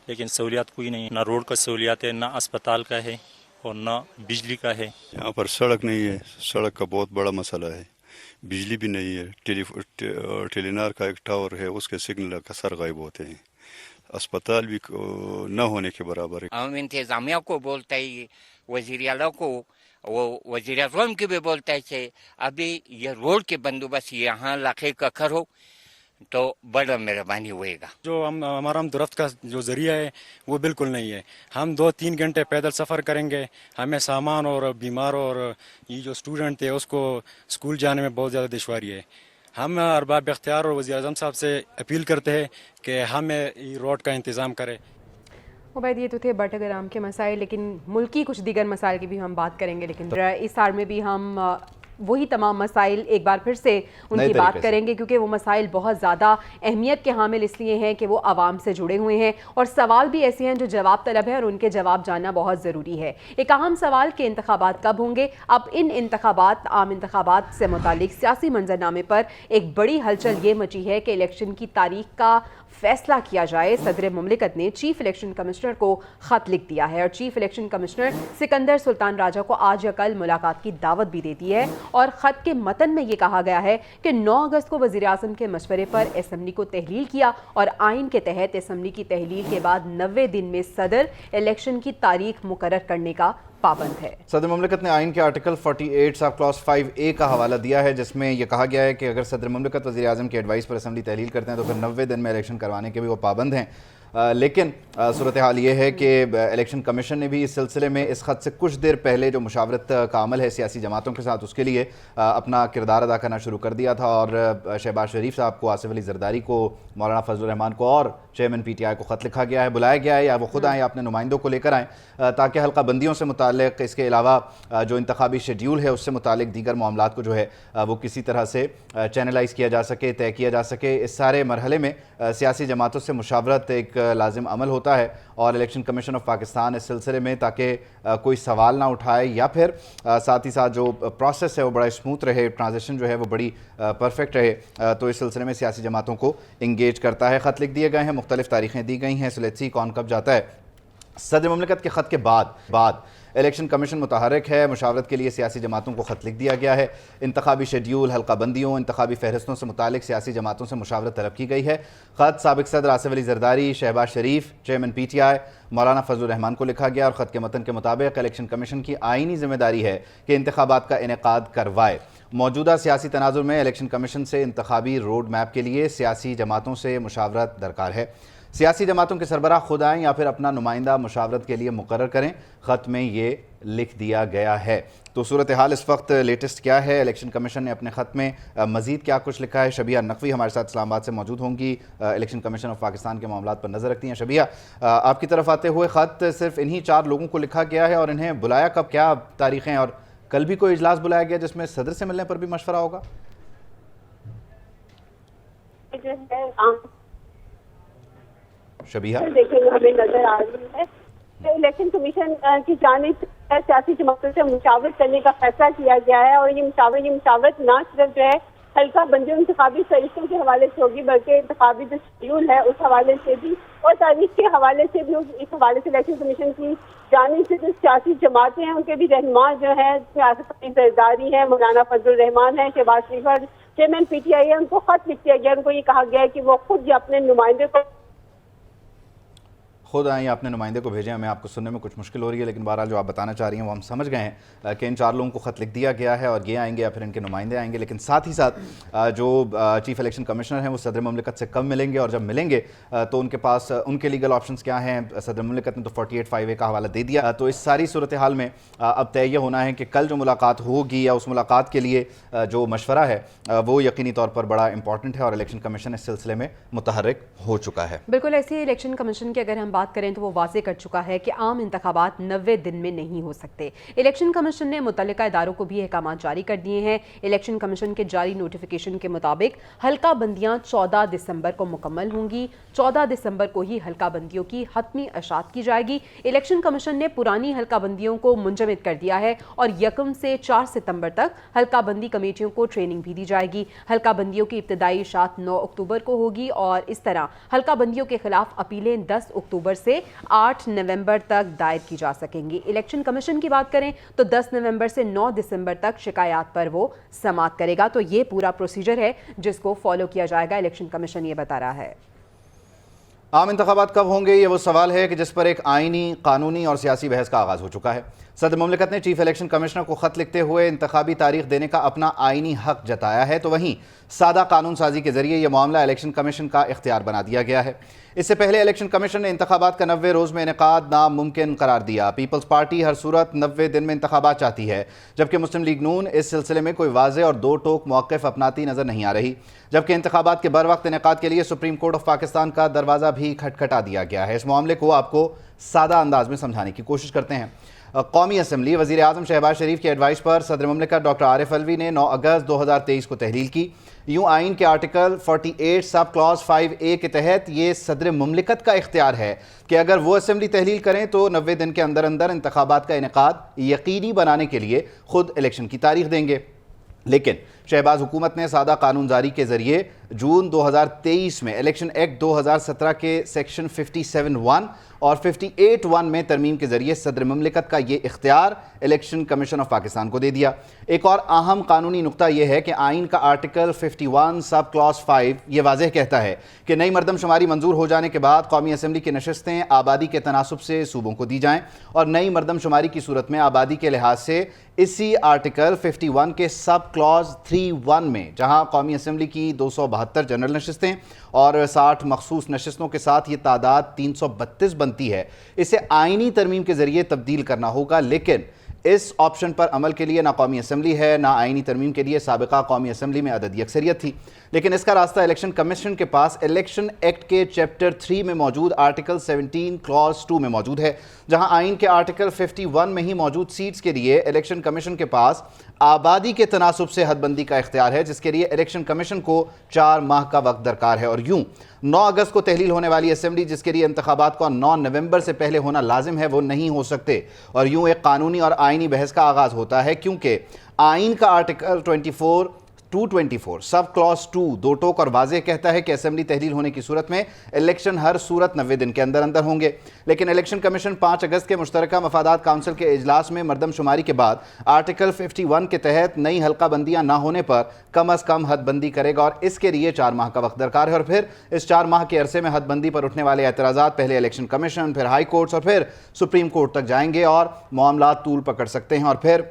لیکن سہولیات کوئی نہیں، نہ روڈ کا سہولیات ہے، نہ اسپتال کا ہے اور نہ بجلی کا ہے۔ یہاں پر سڑک نہیں ہے، سڑک کا بہت بڑا مسئلہ ہے، بجلی بھی نہیں ہے، ٹیلی نار کا ایک ٹاور ہے، اس کے سگنل اکثر غائب ہوتے ہیں، اسپتال بھی نہ ہونے کے برابر ہے۔ ہم انتظامیہ کو بولتا ہے، وزیر اعلیٰ کو، وہ وزیر اعظم کی بھی بولتا ہے کہ ابھی یہ روڈ کے بندوبست یہاں علاقے کا کرو تو بڑا مہربانی ہوئے گا۔ جو ہمارا درفت کا جو ذریعہ ہے وہ بالکل نہیں ہے، ہم 2-3 گھنٹے پیدل سفر کریں گے، ہمیں سامان اور بیمار اور یہ جو اسٹوڈنٹ تھے اس کو اسکول جانے میں بہت زیادہ دشواری ہے۔ ہم ارباب اختیار اور وزیر اعظم صاحب سے اپیل کرتے ہیں کہ ہمیں یہ روڈ کا انتظام کرے۔ عبید، یہ تو تھے بٹگرام کے مسائل، لیکن ملکی کچھ دیگر مسائل کی بھی ہم بات کریں گے، لیکن اس آڑ میں بھی ہم وہی تمام مسائل ایک بار پھر سے ان کی بات کریں گے، کیونکہ وہ مسائل بہت زیادہ اہمیت کے حامل اس لیے ہیں کہ وہ عوام سے جڑے ہوئے ہیں، اور سوال بھی ایسے ہیں جو جواب طلب ہے اور ان کے جواب جاننا بہت ضروری ہے۔ ایک اہم سوال کہ انتخابات کب ہوں گے؟ اب ان انتخابات، عام انتخابات سے متعلق سیاسی منظرنامے پر ایک بڑی ہلچل یہ مچی ہے کہ الیکشن کی تاریخ کا فیصلہ کیا جائے۔ صدر مملکت نے چیف الیکشن کمشنر کو خط لکھ دیا ہے، اور چیف الیکشن کمشنر سکندر سلطان راجہ کو آج یا کل ملاقات کی دعوت بھی دے دی ہے، اور خط کے متن میں یہ کہا گیا ہے کہ 9 اگست کو وزیر اعظم کے مشورے پر اسمبلی کو تحلیل کیا، اور آئین کے تحت اسمبلی کی تحلیل کے بعد 90 دن میں صدر الیکشن کی تاریخ مقرر کرنے کا پابند ہے۔ صدر مملکت نے آئین کے آرٹیکل 48 سب کلاس 5A کا حوالہ دیا ہے، جس میں یہ کہا گیا ہے کہ اگر صدر مملکت وزیر اعظم کی ایڈوائس پر اسمبلی تحلیل کرتے ہیں تو پھر 90 دن میں الیکشن کروانے کے بھی وہ پابند ہیں۔ لیکن صورتحال یہ ہے کہ الیکشن کمیشن نے بھی اس سلسلے میں اس خط سے کچھ دیر پہلے جو مشاورت کا عمل ہے سیاسی جماعتوں کے ساتھ، اس کے لیے اپنا کردار ادا کرنا شروع کر دیا تھا، اور شہباز شریف صاحب کو، آصف علی زرداری کو، مولانا فضل الرحمان کو اور چیئرمین پی ٹی آئی کو خط لکھا گیا ہے، بلایا گیا ہے، یا وہ خود آئیں یا اپنے نمائندوں کو لے کر آئیں، تاکہ حلقہ بندیوں سے متعلق، اس کے علاوہ جو انتخابی شیڈیول ہے اس سے متعلق دیگر معاملات کو جو ہے وہ کسی طرح سے چینلائز کیا جا سکے، طے کیا جا سکے۔ اس سارے مرحلے میں سیاسی جماعتوں سے مشاورت ایک لازم عمل ہوتا ہے، اور الیکشن کمیشن آف پاکستان اس سلسلے میں تاکہ کوئی سوال نہ اٹھائے، یا پھر ساتھ ہی ساتھ جو پروسیس ہے وہ بڑا اسموتھ رہے، ٹرانزیشن جو ہے وہ بڑی پرفیکٹ رہے، تو اس سلسلے میں سیاسی جماعتوں کو انگیج کرتا ہے۔ خط لکھ دیے گئے ہیں، مختلف تاریخیں دی گئی ہیں، لیٹس سی کون کب جاتا ہے۔ صدر مملکت کے خط کے بعد الیکشن کمیشن متحرک ہے، مشاورت کے لیے سیاسی جماعتوں کو خط لکھ دیا گیا ہے، انتخابی شیڈیول، حلقہ بندیوں، انتخابی فہرستوں سے متعلق سیاسی جماعتوں سے مشاورت طلب کی گئی ہے۔ خط سابق صدر آصف علی زرداری، شہباز شریف، چیئرمین پی ٹی آئی، مولانا فضل الرحمان کو لکھا گیا، اور خط کے متن کے مطابق الیکشن کمیشن کی آئینی ذمہ داری ہے کہ انتخابات کا انعقاد کروائے۔ موجودہ سیاسی تناظر میں الیکشن کمیشن سے انتخابی روڈ میپ کے لیے سیاسی جماعتوں سے مشاورت درکار ہے۔ سیاسی جماعتوں کے سربراہ خود آئیں یا پھر اپنا نمائندہ مشاورت کے لیے مقرر کریں، خط میں یہ لکھ دیا گیا ہے۔ تو صورتحال اس وقت لیٹسٹ کیا ہے؟ الیکشن کمیشن نے اپنے خط میں مزید کیا کچھ لکھا ہے؟ شبیہ نقوی ہمارے ساتھ اسلام آباد سے موجود ہوں گی، الیکشن کمیشن آف پاکستان کے معاملات پر نظر رکھتی ہیں۔ شبیہ، آپ کی طرف آتے ہوئے خط صرف انہی 4 لوگوں کو لکھا گیا ہے، اور انہیں بلایا کب، کیا تاریخیں، اور کل بھی کوئی اجلاس بلایا گیا جس میں صدر سے ملنے پر بھی مشورہ ہوگا؟ شبیہ دیکھیں ہمیں نظر آ رہی ہے کہ الیکشن کمیشن کی جانب سیاسی جماعتوں سے مشاورت کرنے کا فیصلہ کیا گیا ہے، اور یہ مشاورت نہ صرف جو ہے حلقہ بندی انتخابی فہرستوں کے حوالے سے ہوگی، بلکہ انتخابی جو شیڈول ہے اس حوالے سے بھی اور تاریخ کے حوالے سے بھی، اس حوالے سے الیکشن کمیشن کی جانب سے جو سیاسی جماعتیں ہیں ان کے بھی رہنما جو ہیں سیاست زرداری ہیں، مولانا فضل الرحمان ہیں، شہباز شریف اور چیئرمین پی ٹی آئی ہے، ان کو خط لکھ دیا گیا، ان کو یہ کہا گیا ہے کہ وہ خود اپنے نمائندے کو خود آئیں اپنے نمائندے کو بھیجیں. ہمیں آپ کو سننے میں کچھ مشکل ہو رہی ہے، لیکن بہرحال جو آپ بتانا چاہ رہی ہیں وہ ہم سمجھ گئے ہیں کہ ان 4 لوگوں کو خط لکھ دیا گیا ہے اور یہ آئیں گے یا پھر ان کے نمائندے آئیں گے. لیکن ساتھ ہی ساتھ جو چیف الیکشن کمشنر ہیں وہ صدر مملکت سے کم ملیں گے، اور جب ملیں گے تو ان کے پاس ان کے لیگل آپشنز کیا ہیں. صدر مملکت نے تو 48(5)(a) کا حوالہ دے دیا. تو اس ساری صورتحال میں اب طے یہ ہونا ہے کہ کل جو ملاقات ہوگی یا اس ملاقات کے لیے جو مشورہ ہے وہ یقینی طور پر بڑا امپورٹنٹ ہے، اور الیکشن کمیشن اس سلسلے میں متحرک ہو چکا ہے. بالکل ایسے الیکشن کمیشن کی اگر ہم بات کریں تو وہ واضح کر چکا ہے کہ عام انتخابات 90 دن میں نہیں ہو سکتے. الیکشن کمیشن نے متعلقہ اداروں کو بھی احکامات جاری کر دیے ہیں. الیکشن کمیشن کے جاری نوٹیفیکیشن کے مطابق حلقہ بندیاں 14 دسمبر کو مکمل ہوں گی. 14 دسمبر کو ہی حلقہ بندیوں کی حتمی اشاعت کی جائے گی. الیکشن کمیشن نے پرانی حلقہ بندیوں کو منجمد کر دیا ہے اور 1 سے 4 ستمبر تک حلقہ بندی کمیٹیوں کو ٹریننگ بھی دی جائے گی. حلقہ بندیوں کی ابتدائی اشاعت 9 اکتوبر کو ہوگی، اور اس طرح حلقہ بندیوں کے خلاف اپیلیں 10 اکتوبر سے 8 نومبر تک دائر کی جا سکیں گی. الیکشن کمیشن کی بات کریں تو 10 نومبر سے 9 دسمبر تک شکایات پر وہ سماعت کرے گا. تو یہ پورا پروسیجر ہے جس کو فالو کیا جائے گا. الیکشن کمیشن یہ بتا رہا ہے. عام انتخابات کب ہوں گے، یہ وہ سوال ہے کہ جس پر ایک آئینی، قانونی اور سیاسی بحث کا آغاز ہو چکا ہے. صدر مملکت نے چیف الیکشن کمشنر کو خط لکھتے ہوئے انتخابی تاریخ دینے کا اپنا آئینی حق جتایا ہے، تو وہیں سادہ قانون سازی کے ذریعے یہ معاملہ الیکشن کمیشن کا اختیار بنا دیا گیا ہے. اس سے پہلے الیکشن کمیشن نے انتخابات کا 90 روز میں انعقاد ناممکن قرار دیا. پیپلز پارٹی ہر صورت 90 دن میں انتخابات چاہتی ہے، جبکہ مسلم لیگ نون اس سلسلے میں کوئی واضح اور دو ٹوک موقف اپناتی نظر نہیں آ رہی. جبکہ انتخابات کے بر وقت انعقاد کے لیے سپریم کورٹ آف پاکستان کا دروازہ بھی کھٹکھٹا دیا گیا ہے. اس معاملے کو آپ کو سادہ انداز میں سمجھانے کی کوشش کرتے ہیں. قومی اسمبلی وزیر اعظم شہباز شریف کے ایڈوائس پر صدر مملکت ڈاکٹر عارف الوی نے 9 اگست 2023 کو تحلیل کی. یوں آئین کے آرٹیکل 48 سب کلاس 5(a) کے تحت یہ صدر مملکت کا اختیار ہے کہ اگر وہ اسمبلی تحلیل کریں تو 90 دن کے اندر انتخابات کا انعقاد یقینی بنانے کے لیے خود الیکشن کی تاریخ دیں گے. لیکن شہباز حکومت نے سادہ قانون جاری کے ذریعے جون 2023 میں الیکشن ایکٹ 2017 کے سیکشن 57(1) اور 58(1) میں ترمیم کے ذریعے صدر مملکت کا یہ اختیار الیکشن کمیشن آف پاکستان کو دے دیا. ایک اور اہم قانونی نقطہ یہ ہے کہ آئین کا آرٹیکل 51 سب کلاس 5 یہ واضح کہتا ہے کہ نئی مردم شماری منظور ہو جانے کے بعد قومی اسمبلی کی نشستیں آبادی کے تناسب سے صوبوں کو دی جائیں، اور نئی مردم شماری کی صورت میں آبادی کے لحاظ سے اسی آرٹیکل 51 کے سب کلاس 3(1) میں جہاں قومی اسمبلی کی 272 جنرل نشستیں اور 60 مخصوص نشستوں کے ساتھ یہ تعداد 332 بنتی ہے، اسے آئینی ترمیم کے ذریعے تبدیل کرنا ہوگا. لیکن اس آپشن پر عمل کے لیے نہ قومی اسمبلی ہے نہ آئینی ترمیم کے لیے سابقہ قومی اسمبلی میں عددی اکثریت تھی. لیکن اس کا راستہ الیکشن کمیشن کے پاس الیکشن ایکٹ کے چیپٹر 3 میں موجود آرٹیکل 17 کلاس 2 میں موجود ہے، جہاں آئین کے آرٹیکل 51 میں ہی موجود سیٹس کے لیے الیکشن کمیشن کے پاس آبادی کے تناسب سے حد بندی کا اختیار ہے، جس کے لیے الیکشن کمیشن کو 4 ماہ کا وقت درکار ہے. اور یوں 9 اگست کو تحلیل ہونے والی اسمبلی جس کے لیے انتخابات کو 9 نومبر سے پہلے ہونا لازم ہے وہ نہیں ہو سکتے، اور یوں ایک قانونی اور آئینی بحث کا آغاز ہوتا ہے، کیونکہ آئین کا آرٹیکل 224 سب کلاس 2 دو ٹوک اور واضح کہتا ہے کہ اسمبلی تحلیل ہونے کی صورت میں الیکشن ہر صورت 90 دن کے اندر ہوں گے. لیکن الیکشن کمیشن 5 اگست کے مشترکہ مفادات کونسل کے اجلاس میں مردم شماری کے بعد آرٹیکل 51 کے تحت نئی حلقہ بندیاں نہ ہونے پر کم از کم حد بندی کرے گا، اور اس کے لیے 4 ماہ کا وقت درکار ہے. اور پھر اس 4 ماہ کے عرصے میں حد بندی پر اٹھنے والے اعتراضات پہلے الیکشن کمیشن، پھر ہائی کورٹس اور پھر سپریم کورٹ تک جائیں گے اور معاملات طول پکڑ سکتے ہیں. اور پھر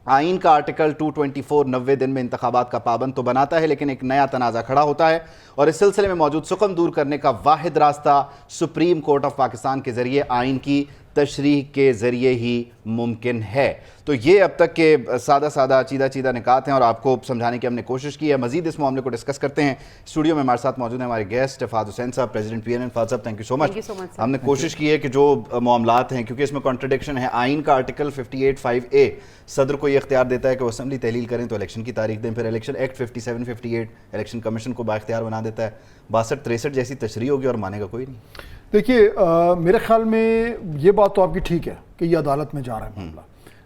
آئین کا آرٹیکل 224 90 دن میں انتخابات کا پابند تو بناتا ہے، لیکن ایک نیا تنازع کھڑا ہوتا ہے، اور اس سلسلے میں موجود سقم دور کرنے کا واحد راستہ سپریم کورٹ آف پاکستان کے ذریعے آئین کی تشریح کے ذریعے ہی ممکن ہے. تو یہ اب تک کے سادہ چیدہ نکات ہیں اور آپ کو سمجھانے کی ہم نے کوشش کی ہے. مزید اس معاملے کو ڈسکس کرتے ہیں. اسٹوڈیو میں ہمارے ساتھ موجود ہیں ہمارے گیسٹ فہد حسین صاحب، پریزیڈنٹ پی این این. فہد صاحب تھینک یو سو مچ. ہم نے کوشش کی ہے کہ جو معاملات ہیں، کیونکہ اس میں کانٹرڈکشن ہے، آئین کا آرٹیکل 58(5)(a) صدر کو یہ اختیار دیتا ہے کہ وہ اسمبلی تحلیل کریں تو الیکشن کی تاریخ دیں، پھر الیکشن ایکٹ 57-58 الیکشن کمیشن کو بااختیار بنا دیتا ہے. 62-63 جیسی تشریح ہوگی اور مانے گا کوئی نہیں. دیکھیے میرے خیال میں یہ بات تو آپ کی ٹھیک ہے کہ یہ عدالت میں جا رہا ہے معاملہ.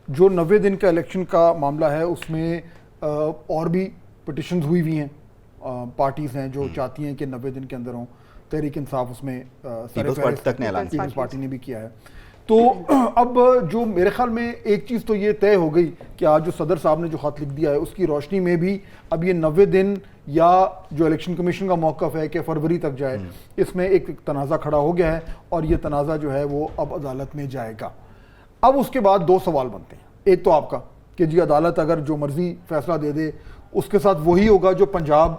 جو 90 دن کا الیکشن کا معاملہ ہے اس میں اور بھی پٹیشنز ہوئی ہوئی ہیں, پارٹیز ہیں جو چاہتی ہیں کہ 90 دن کے اندر ہوں. تحریک انصاف اس میں پیپلز پارٹی نے بھی کیا ہے. تو اب جو میرے خیال میں ایک چیز تو یہ طے ہو گئی کہ آج جو صدر صاحب نے جو خط لکھ دیا ہے اس کی روشنی میں بھی اب یہ 90 دن یا جو الیکشن کمیشن کا موقف ہے کہ فروری تک جائے, اس میں ایک تنازع کھڑا ہو گیا ہے اور یہ تنازع جو ہے وہ اب عدالت میں جائے گا. اب اس کے بعد 2 سوال بنتے ہیں. ایک تو آپ کا کہ جی عدالت اگر جو مرضی فیصلہ دے دے اس کے ساتھ وہی ہوگا جو پنجاب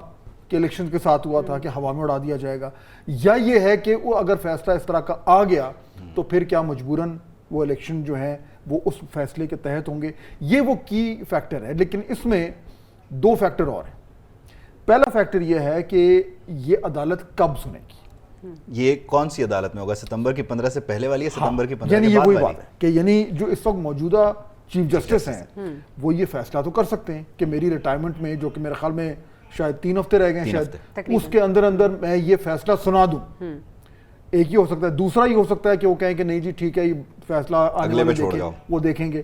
کے الیکشن کے ساتھ ہوا تھا کہ ہوا میں اڑا دیا جائے گا, یا یہ ہے کہ وہ اگر فیصلہ اس طرح کا آ گیا تو پھر کیا مجبوراً وہ الیکشن جو ہیں وہ اس فیصلے کے تحت ہوں گے. یہ وہ کی فیکٹر ہے. لیکن اس میں 2 فیکٹر اور ہیں. پہلا فیکٹر یہ ہے کہ یہ عدالت کب سنے گی. یہ کون سی عدالت میں ہوگا؟ ستمبر کی 15 سے پہلے والی ہے, ستمبر کی 15 کے بعد یعنی یہ وہی والی؟ بات ہے کہ یعنی جو اس وقت موجودہ چیف جسٹس ہیں وہ یہ فیصلہ تو کر سکتے ہیں کہ میری ریٹائرمنٹ میں, جو کہ میرے خیال میں شاید 3 ہفتے رہ گئے ہیں شاید, اس کے اندر میں یہ فیصلہ سنا دوں. ایک ہی ہو سکتا ہے. دوسرا یہ ہو سکتا ہے کہ وہ کہیں کہ نہیں جی ٹھیک ہے یہ فیصلہ اگلے میں چھوڑ جاؤ, وہ دیکھیں گے.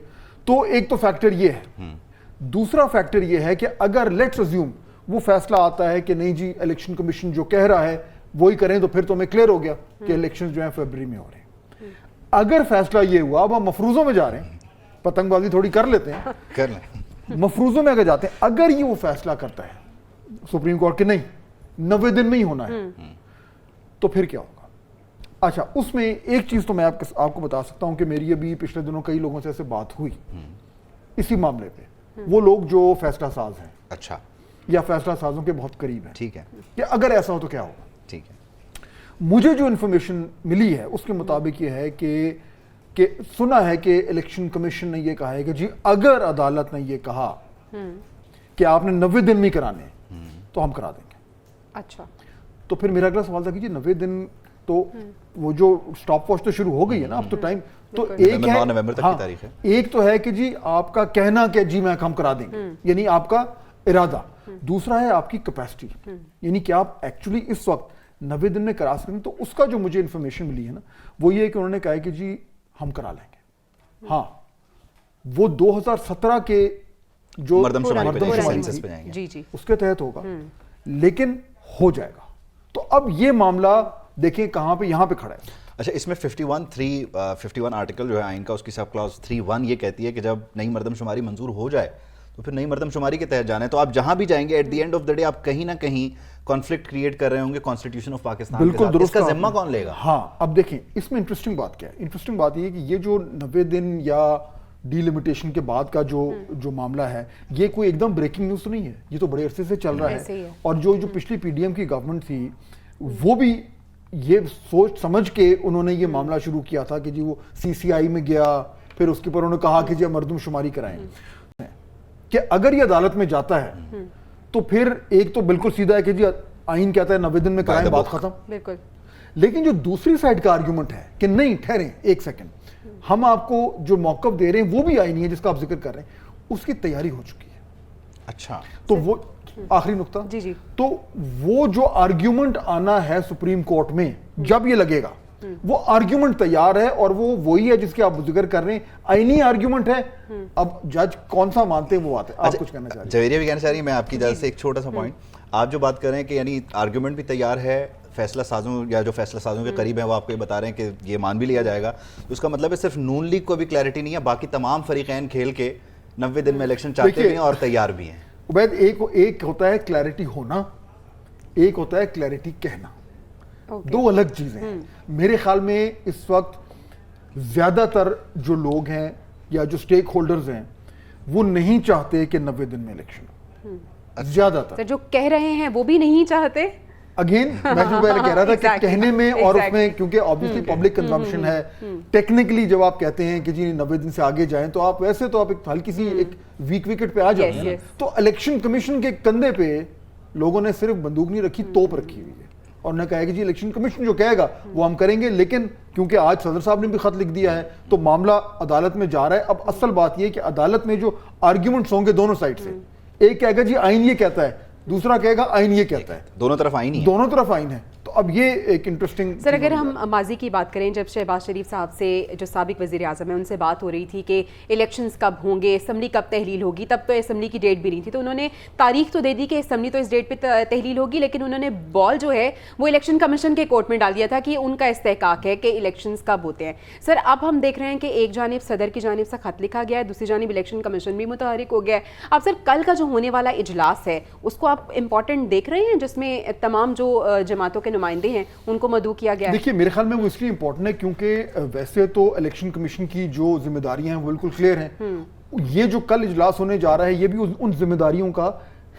تو ایک تو فیکٹر یہ ہے. دوسرا فیکٹر یہ ہے کہ اگر لیٹس ازیوم وہ فیصلہ آتا ہے کہ نہیں جی الیکشن کمیشن جو کہہ رہا ہے وہی کریں, تو پھر تو ہمیں کلیئر ہو گیا کہ الیکشن جو ہیں فروری میں ہو رہے ہیں. اگر فیصلہ یہ ہوا, اب ہم مفروضوں میں جا رہے ہیں, پتنگ بازی تھوڑی کر لیتے ہیں, کر لیں, مفروضوں میں اگر جاتے ہیں, اگر یہ وہ فیصلہ کرتا ہے سپریم کورٹ کے نہیں 90 دن میں ہی ہونا ہے, تو پھر کیا ہوگا؟ اچھا, اس میں ایک چیز تو میں آپ کو بتا سکتا ہوں کہ میری ابھی پچھلے دنوں کئی لوگوں سے ایسے بات ہوئی اسی معاملے پہ. وہ لوگ جو فیصلہ ساز ہیں, اچھا, یا فیصلہ سازوں کے بہت قریب ہیں, ٹھیک ہے, کہ اگر ایسا ہو تو کیا ہوگا. ٹھیک ہے. مجھے جو انفارمیشن ملی ہے اس کے مطابق یہ ہے کہ سنا ہے کہ الیکشن کمیشن نے یہ کہا ہے کہ جی اگر عدالت نے یہ کہا کہ آپ نے 90 دن میں کرانے تو ہم کرا دیں گے. اچھا, تو پھر میرا اگلا سوال تھا کہ جی 90 دن تو وہ جو سٹاپ واچ تو شروع ہو گئی ہے نا اب تو ٹائم, تو ایک ہے, نومبر تک کی تاریخ ہے. ایک تو ہے کہ جی آپ کا کہنا کہ جی میں ہم کرا دیں گے, یعنی آپ کا ارادہ. دوسرا ہے آپ کی کیپیسٹی, یعنی کہ آپ ایکچولی اس وقت 90 دن میں کرا سکتے ہیں. تو اس کا جو مجھے انفارمیشن ملی ہے نا وہ یہ ہے کہ انہوں نے کہا ہے کہ جی ہم کرا لیں گے. ہاں, وہ 2017 کے جو مردم شماری جی اس کے تحت ہوگا, لیکن ہو جائے گا. تو اب یہ معاملہ دیکھیں کہاں پہ, یہاں پہ کھڑا ہے. اچھا, اس میں 51 آرٹیکل جو ہے آئین کا, اس کی سب کلاس 3(1) یہ کہتی ہے کہ جب نئی مردم شماری منظور ہو جائے تو پھر نئی مردم شماری کے تحت جانا ہے. تو آپ جہاں بھی جائیں گے at the end of the day آپ کہیں نہ کہیں کانفلکٹ کریٹ کر رہے ہوں گے کانسٹیٹیوشن آف پاکستان. بالکل درست. اس کا ذمہ کون لے گا؟ ہاں, اب دیکھیں اس میں انٹرسٹنگ بات کیا ہے. انٹرسٹنگ بات یہ ہے کہ یہ جو 90 دن یا ڈی لمیٹیشن کے بعد کا جو معاملہ ہے, یہ کوئی ایک دم بریکنگ نیوز تو نہیں ہے, یہ تو بڑے عرصے سے چل رہا ہے. اور جو پچھلی پی ڈی ایم کی گورنمنٹ تھی وہ بھی یہ سوچ سمجھ کے انہوں نے یہ معاملہ شروع کیا تھا کہ جی وہ سی سی آئی میں گیا, پھر اس کے پر انہوں نے کہا کہ جی مردم شماری کرائیں, کہ اگر یہ عدالت میں جاتا ہے تو پھر ایک تو بالکل سیدھا ہے کہ جی آئین کہتا ہے 90 دن میں کرائیں, بات ختم. بالکل. لیکن جو دوسری سائڈ کا آرگیومنٹ ہے کہ نہیں ٹھہریں ایک سیکنڈ, ہم آپ کو جو موقف دے رہے ہیں وہ بھی آئینی ہے جس کا آپ ذکر کر رہے ہیں, اس کی تیاری ہو چکی ہے. اچھا, تو وہ آخری نقطہ, تو وہ جو آرگیومنٹ آنا ہے سپریم کورٹ میں جب یہ لگے گا, وہ آرگیومنٹ تیار ہے اور وہ وہی ہے جس کے آپ ذکر کر رہے ہیں, آئینی آرگیومنٹ ہے. اب جج کون سا مانتے ہیں وہ آتے ہیں. آپ کچھ کہنا چاہ رہے ہیں؟ جویریہ بھی کہنا چاہ رہی ہیں. میں آپ کی اجازت سے ایک چھوٹا سا پوائنٹ, آپ جو بات کر رہے ہیں کہ یعنی آرگیومنٹ بھی تیار ہے, فیصلہ سازوں یا جو فیصلہ سازوں کے قریب ہیں وہ آپ کو یہ بتا رہے ہیں کہ یہ مان بھی لیا جائے گا, تو اس کا مطلب ہے صرف نون لیگ کو بھی کلیئرٹی نہیں ہے, باقی تمام فریقین کھیل کے 90 دن میں الیکشن چاہتے بھی ہیں اور تیار بھی ہیں. عبید, ایک ہوتا ہے کلیئرٹی ہونا, ایک ہوتا ہے کلیئرٹی کہنا, دو الگ چیزیں ہیں. میرے خیال میں اس وقت زیادہ تر جو لوگ ہیں یا جو سٹیک ہولڈرز ہیں وہ نہیں چاہتے کہ 90 دن میں الیکشن ہو. زیادہ تر جو کہہ رہے ہیں وہ بھی نہیں چاہتے. اگین میں جو پہلے کہہ رہا تھا کہ کہنے میں اور اس میں, کیونکہ obviously پبلک کنزمپشن ہے, ٹیکنیکلی جب آپ کہتے ہیں کہ جی 90 دن سے آگے جائیں تو آپ ویسے تو آپ ایک ہلکی سی ایک ویک وکٹ پہ آ جاتے ہیں. تو الیکشن کمیشن کے کندھے پہ لوگوں نے صرف بندوق نہیں رکھی, توپ رکھی ہوئی ہے, اور نے کہا کہ جی الیکشن کمیشن جو کہے گا وہ ہم کریں گے. لیکن کیونکہ آج صدر صاحب نے بھی خط لکھ دیا ہے تو معاملہ عدالت میں جا رہا ہے. اب اصل بات یہ کہ عدالت میں جو آرگیومنٹس ہوں گے دونوں سائڈ سے, ایک کہے گا جی آئین یہ کہتا ہے, دوسرا کہے گا آئین یہ کہتا ہے, دونوں طرف آئین ہی ہے, دونوں طرف آئین ہے. تو اب یہ ایک انٹرسٹنگ سر اگر ہم ماضی کی بات کریں، جب شہباز شریف صاحب سے جو سابق وزیر اعظم ہیں ان سے بات ہو رہی تھی کہ الیکشنز کب ہوں گے، اسمبلی کب تحلیل ہوگی، تب تو اسمبلی کی ڈیٹ بھی نہیں تھی، تو انہوں نے تاریخ تو دے دی کہ اسمبلی تو اس ڈیٹ پہ تحلیل ہوگی، لیکن انہوں نے بال جو ہے وہ الیکشن کمیشن کے کورٹ میں ڈال دیا تھا کہ ان کا استحقاق ہے کہ الیکشنز کب ہوتے ہیں۔ سر اب ہم دیکھ رہے ہیں کہ ایک جانب صدر کی جانب سے خط لکھا گیا ہے، دوسری جانب الیکشن کمیشن بھی متحرک ہو گیا ہے۔ اب سر کل کا جو ہونے والا اجلاس ہے اس کو آپ امپورٹنٹ دیکھ رہے ہیں، جس میں تمام جو جماعتوں کے نمائندے ہیں ان کو مدعو کیا گیا ہے؟ دیکھیے میرے خیال میں وہ اس لیے امپورٹنٹ ہے کیونکہ ویسے تو الیکشن کمیشن کی جو ذمہ داریاں ہیں وہ بالکل کلیئر ہیں، یہ جو کل اجلاس ہونے جا رہا ہے یہ بھی ان ذمہ داریوں کا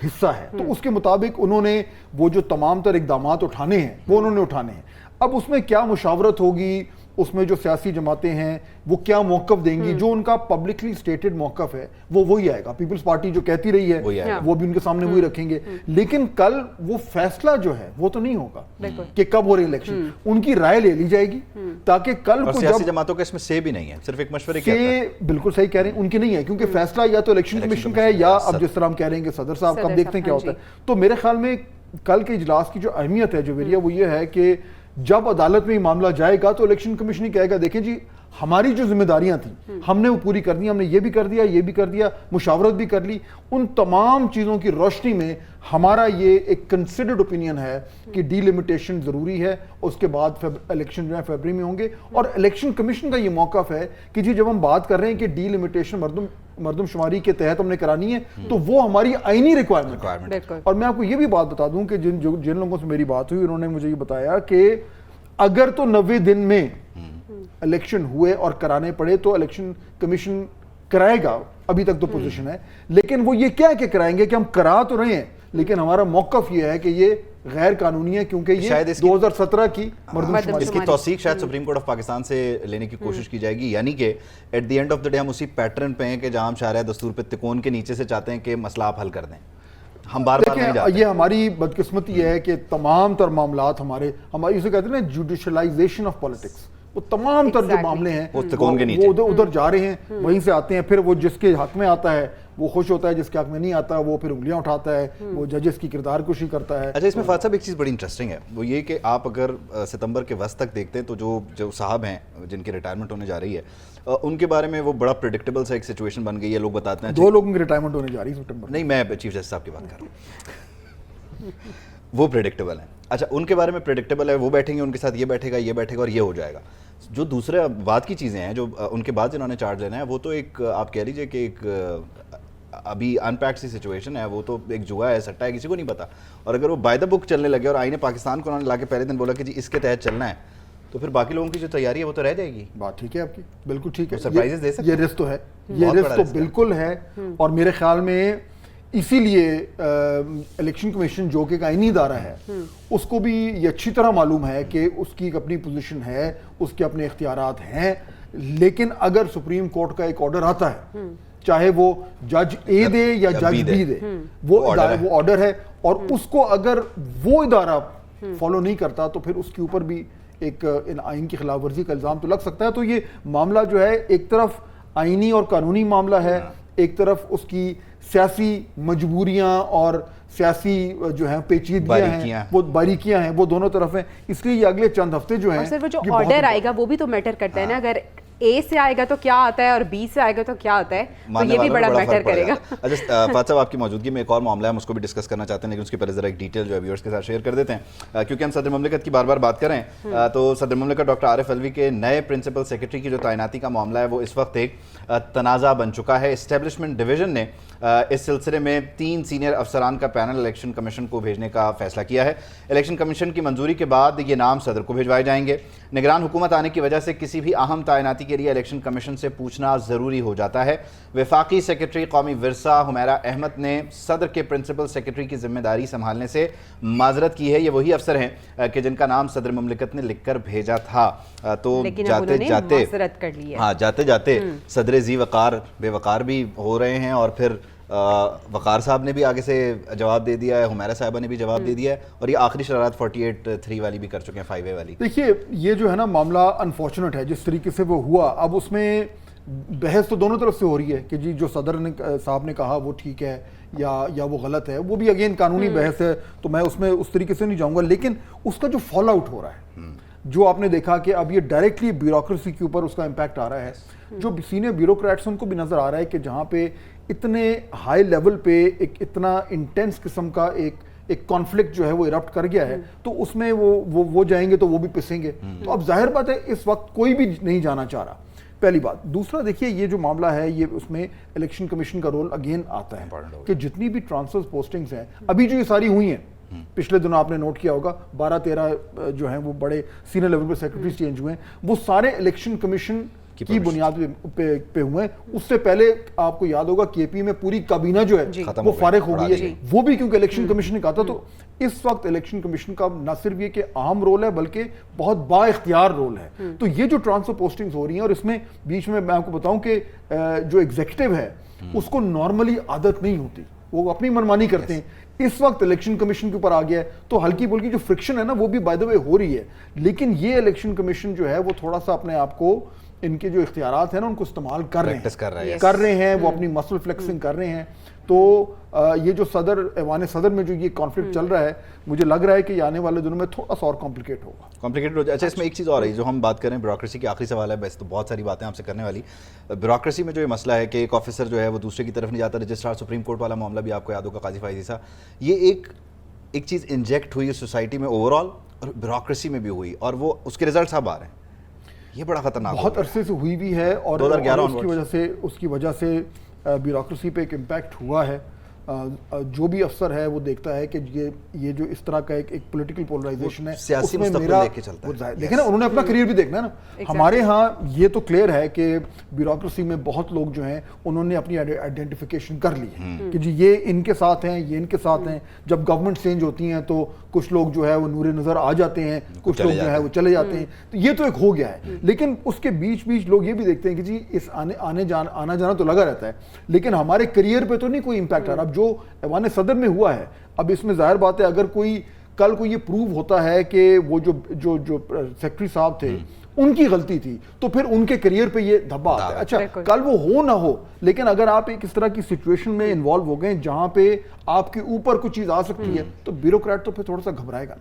حصہ ہے، تو اس کے مطابق انہوں نے وہ جو تمام تر اقدامات اٹھانے ہیں وہ انہوں نے اٹھانے ہیں۔ اب اس میں کیا مشاورت ہوگی، اس میں جو سیاسی جماعتیں ہیں وہ کیا موقف دیں گی، جو ان کا پبلکلی سٹیٹڈ موقف ہے وہ وہی آئے گا، پیپلز پارٹی جو کہتی رہی ہے وہ بھی ان کے سامنے وہی رکھیں گے، لیکن کل وہ فیصلہ جو ہے وہ تو نہیں ہوگا کہ کب ہو رہی الیکشن، ان کی رائے لے لی جائے گی تاکہ کل کو سیاسی جماعتوں کا اس میں سے بھی نہیں ہے، صرف ایک مشورے کی بالکل صحیح کہہ رہے ہیں، ان کی نہیں ہے کیونکہ فیصلہ یا تو الیکشن کمیشن کا ہے یا اب جس طرح ہم کہہ رہے ہیں کہ صدر صاحب کا، اب دیکھتے ہیں کیا ہوتا ہے۔ تو میرے خیال میں کل کے اجلاس کی جو اہمیت ہے جو ویریا وہ یہ ہے کہ جب عدالت میں یہ معاملہ جائے گا تو الیکشن کمیشن ہی کہے گا دیکھیں جی ہماری جو ذمہ داریاں تھیں ہم نے وہ پوری کر دی، ہم نے یہ بھی کر دیا، یہ بھی کر دیا، مشاورت بھی کر لی، ان تمام چیزوں کی روشنی میں ہمارا یہ ایک کنسیڈرڈ اوپینین ہے کہ ڈی لمیٹیشن ضروری ہے، اس کے بعد الیکشن جو ہے فیبری میں ہوں گے، اور الیکشن کمیشن کا یہ موقف ہے کہ جی جب ہم بات کر رہے ہیں کہ ڈی لمیٹیشن مردم شماری کے تحت ہم نے کرانی ہے تو وہ ہماری آئینی ریکوائرمنٹ ہے۔ اور میں آپ کو یہ بھی بات بتا دوں کہ جن لوگوں سے میری بات ہوئی انہوں نے مجھے یہ بتایا کہ اگر تو 90 دن میں الیکشن ہوئے اور کرانے پڑے تو الیکشن کمیشن کرائے گا، ابھی تک تو پوزیشن ہے، لیکن وہ یہ کیا کہ کرائیں گے کہ ہم کرا تو رہے ہیں لیکن ہمارا موقف یہ ہے کہ یہ غیر قانونی ہے کیونکہ یہ 2017 کی مردم شماری، اس کی توثیق شاید سپریم کورٹ آف پاکستان سے لینے کی کوشش کی جائے گی، یعنی کہ at the end of the day ہم اسی پیٹرن پہ ہیں کہ جہاں ہم شارع دستور پہ تکون کے نیچے سے چاہتے ہیں کہ مسئلہ آپ حل کر دیں، ہم بار بار نہیں جاتے۔ یہ ہماری بدقسمتی ہے کہ تمام تر معاملات ہماری اسے کہتے ہیں نا جوڈیشلائزیشن آف پالیٹکس، وہ تمام تر جو معاملے ہیں وہ ادھر جا رہے ہیں، وہیں سے آتے ہیں، پھر وہ جس کے حق میں آتا ہے وہ خوش ہوتا ہے، جس کے حق میں نہیں آتا وہ پھر انگلیاں اٹھاتا ہے، وہ ججز کی کردار کشی کرتا ہے۔ اچھا اس میں فاتح صاحب ایک چیز بڑی انٹرسٹنگ ہے، وہ یہ کہ آپ اگر ستمبر کے وسط تک دیکھتے ہیں تو جو صاحب ہیں جن کی ریٹائرمنٹ ہونے جا رہی ہے ان کے بارے میں وہ بڑا پریڈکٹیبل سا ایک سچویشن بن گئی ہے، لوگ بتاتے ہیں 2 لوگوں کی ریٹائرمنٹ ہونے جا رہی ہے ستمبر، نہیں میں چیف جسٹس صاحب کی بات کر رہا ہوں، وہ پریڈکٹیبل ہیں۔ اچھا ان کے بارے میں پریڈکٹیبل ہے، وہ بیٹھیں گے ان کے ساتھ یہ بیٹھے گا اور یہ ہو جائے گا۔ جو دوسرے بعد کی چیزیں ہیں جو ان کے بعد جنہوں نے چارج لینا ہے وہ تو ایک آپ کہہ لیجئے کہ ایک ابھی ان پیکڈ سی سچویشن ہے، وہ تو ایک جوا ہے، سٹا ہے، کسی کو نہیں پتا، اور اگر وہ بائی دا بک چلنے لگے اور آئین پاکستان کو انہوں نے لا کے پہلے دن بولا کہ جی اس کے تحت چلنا ہے تو پھر باقی لوگوں کی جو تیاری ہے وہ تو رہ جائے گی۔ بات ٹھیک ہے آپ کی، بالکل ٹھیک ہے، سرپرائزز دے سکتے یہ رسک تو ہے، یہ رسک تو بالکل ہے، اور میرے خیال میں اسی لیے الیکشن کمیشن جو کہ ایک آئینی ادارہ ہے اس کو بھی یہ اچھی طرح معلوم ہے کہ اس کی ایک اپنی پوزیشن ہے، اس کے اپنے اختیارات ہیں، لیکن اگر سپریم کورٹ کا ایک آرڈر آتا ہے چاہے وہ جج اے دے یا جج بی دے، وہ آرڈر ہے، اور اس کو اگر وہ ادارہ فالو نہیں کرتا تو پھر اس کے اوپر بھی ایک آئین کی خلاف ورزی کا الزام تو لگ سکتا ہے۔ تو یہ معاملہ جو ہے ایک طرف آئینی اور قانونی معاملہ ہے، ایک طرف اس کی سیاسی مجبوریاں اور سیاسی جو ہیں پیچیدگیاں ہیں، وہ باریکیاں ہیں، وہ دونوں طرف ہیں، اس لیے یہ اگلے چند ہفتے جو ہیں، اور صرف جو آرڈر آئے گا وہ بھی تو میٹر کرتا ہے نا، اگر اے سے آئے گا تو کیا آتا ہے اور بی سے آئے گا تو کیا آتا ہے، تو یہ بھی بڑا میٹر کرے گا۔ اچھا فاتح صاحب آپ کی موجودگی میں ایک اور معاملہ ہے، ہم اس کو بھی ڈسکس کرنا چاہتے ہیں لیکن اس کے پہلے ذرا ایک ڈیٹیل جو ہے ویورز کے ساتھ شیئر کر دیتے ہیں، کیونکہ ہم صدر مملکت کی بار بار بات کریں تو صدر مملکت ڈاکٹر عارف علوی کے نئے پرنسپل سیکرٹری کی جو تعیناتی کا معاملہ ہے وہ اس وقت ایک تنازع بن چکا ہے۔ اسٹیبلشمنٹ ڈویژن نے اس سلسلے میں 3 سینئر افسران کا پینل الیکشن کمیشن کو بھیجنے کا فیصلہ کیا ہے۔ الیکشن کمیشن کی منظوری کے بعد یہ نام صدر کو بھیجوائے جائیں گے۔ نگران حکومت آنے کی وجہ سے کسی بھی اہم تعیناتی کے لیے الیکشن کمیشن سے پوچھنا ضروری ہو جاتا ہے۔ وفاقی سیکرٹری قومی ورثہ حمیرہ احمد نے صدر کے پرنسپل سیکرٹری کی ذمہ داری سنبھالنے سے معذرت کی ہے۔ یہ وہی افسر ہیں کہ جن کا نام صدر مملکت نے لکھ کر بھیجا تھا، تو جاتے جاتے صدر ذی وقار بے وقار بھی ہو رہے ہیں، اور پھر وقار صاحب نے بھی آگے سے جواب دے دیا ہے، حمیرہ صاحبہ نے بھی جواب دے دیا ہے، اور یہ آخری شرارت 48(3) والی بھی کر چکے ہیں، 5A والی۔ دیکھیے یہ جو ہے نا معاملہ انفارچونیٹ ہے جس طریقے سے وہ ہوا، اب اس میں بحث تو دونوں طرف سے ہو رہی ہے کہ جی جو صدر صاحب نے کہا وہ ٹھیک ہے یا وہ غلط ہے، وہ بھی اگین قانونی بحث ہے، تو میں اس میں اس طریقے سے نہیں جاؤں گا. لیکن اس کا جو فال آؤٹ ہو رہا ہے، جو آپ نے دیکھا کہ اب یہ ڈائریکٹلی بیوروکریسی کے اوپر اس کا امپیکٹ آ رہا ہے. جو سینئر بیوروکریٹس ان کو بھی نظر آ رہا ہے کہ جہاں پہ اتنے ہائی لیول پہ ایک اتنا انٹینس قسم کا ایک کانفلکٹ جو ہے وہ ایرپٹ کر گیا ہے، تو اس میں وہ جائیں گے تو وہ بھی پسیں گے. تو اب ظاہر بات ہے اس وقت کوئی بھی نہیں جانا چاہ رہا، پہلی بات. دوسرا دیکھیے یہ جو معاملہ ہے یہ اس میں الیکشن کمیشن کا رول اگین آتا ہے کہ جتنی بھی ٹرانسفر پوسٹنگز ہیں ابھی جو یہ ساری ہوئی ہیں، پچھلے دنوں آپ نے نوٹ کیا ہوگا 12-13 جو ہیں وہ بڑے سینئر لیول پہ سیکرٹریز چینج ہوئے ہیں، وہ سارے الیکشن کمیشن کی بنیاد پہ ہوئے ہیں. اس سے پہلے آپ کو یاد ہوگا کے پی میں پوری کابینہ جو ہے وہ فارغ ہو گئی ہے، وہ بھی کیونکہ الیکشن کمیشن نے کہا تھا. تو اس وقت الیکشن کمیشن کا نہ صرف یہ کہ اہم رول ہے بلکہ بہت با اختیار رول ہے. تو یہ جو ٹرانسفر پوسٹنگز ہو رہی ہیں، اور اس میں بیچ میں آپ کو بتاؤں کہ جو ایگزیکٹو ہے اس کو نارملی عادت نہیں ہوتی، وہ اپنی منمانی کرتے ہیں. اس وقت الیکشن کمیشن کے اوپر آ گیا ہے تو ہلکی پھلکی جو فرکشن ہے نا وہ بھی بائی دا وے ہو رہی ہے. لیکن یہ الیکشن کمیشن جو ہے وہ تھوڑا سا اپنے آپ کو ان کے جو اختیارات ہیں نا ان کو استعمال کر رہے ہیں، وہ اپنی مسل فلیکسنگ کر رہے ہیں. تو یہ جو ایوان صدر میں جو یہ کانفلکٹ چل رہا ہے، مجھے لگ رہا ہے کہ آنے والے دنوں میں تھوڑا سا اور کمپلیکیٹ ہو جائے. اچھا اس میں ایک چیز اور ہے جو ہم بات کریں بیوروکریسی کی، آخری سوال ہے، ویسے تو بہت ساری باتیں آپ سے کرنے والی. بیوروکریسی میں جو یہ مسئلہ ہے کہ ایک آفیسر جو ہے وہ دوسرے کی طرف نہیں جاتا، رجسٹرار سپریم کورٹ والا معاملہ بھی آپ کو یاد ہوگا قاضی فائز عیسیٰ، یہ ایک چیز انجیکٹ ہوئی سوسائٹی میں اوور آل اور بیوروکریسی میں بھی ہوئی، اور وہ اس کے ریزلٹس اب آ رہے ہیں. یہ بڑا خطرناک بہت عرصے سے ہوئی بھی ہے، اور اس کی وجہ سے بیوروکریسی پہ ایک امپیکٹ ہوا ہے. جو بھی افسر ہے وہ دیکھتا ہے کہ یہ جو اس طرح کا ایک پولیٹیکل پولرائزیشن ہے، سیاسی مستقبل لے کے چلتا ہے. لیکن انہوں نے اپنا کریئر بھی دیکھنا ہے نا. ہمارے ہاں یہ تو کلیئر ہے کہ بیوروکریسی میں بہت لوگ جو ہیں انہوں نے اپنی آئیڈینٹیفیکیشن کر لی ہے کہ جی یہ ان کے ساتھ ہیں، یہ ان کے ساتھ ہیں. جب گورنمنٹ چینج ہوتی ہیں تو کچھ لوگ جو ہے وہ نور نظر آ جاتے ہیں، کچھ لوگ جو ہے وہ چلے جاتے ہیں. تو یہ تو ایک ہو گیا ہے. لیکن اس کے بیچ لوگ یہ بھی دیکھتے ہیں کہ جی اس آنا جانا تو لگا رہتا ہے، لیکن ہمارے کریئر پہ تو نہیں کوئی امپیکٹ آ رہا. اب جو ایوان صدر میں ہوا ہے، اب اس میں ظاہر بات ہے اگر کل کو یہ پروو ہوتا ہے کہ وہ جو سیکرٹری صاحب تھے ان کی غلطی تھی تو پھر ان کے کریئر پہ یہ دھبا آتا ہے. اچھا کل وہ ہو نہ ہو، لیکن اگر آپ ایک اس طرح کی سچویشن میں انوالو ہو گئے جہاں پہ آپ کے اوپر کچھ چیز آ سکتی ہے تو بیوروکریٹ تو پھر تھوڑا سا گھبرائے گا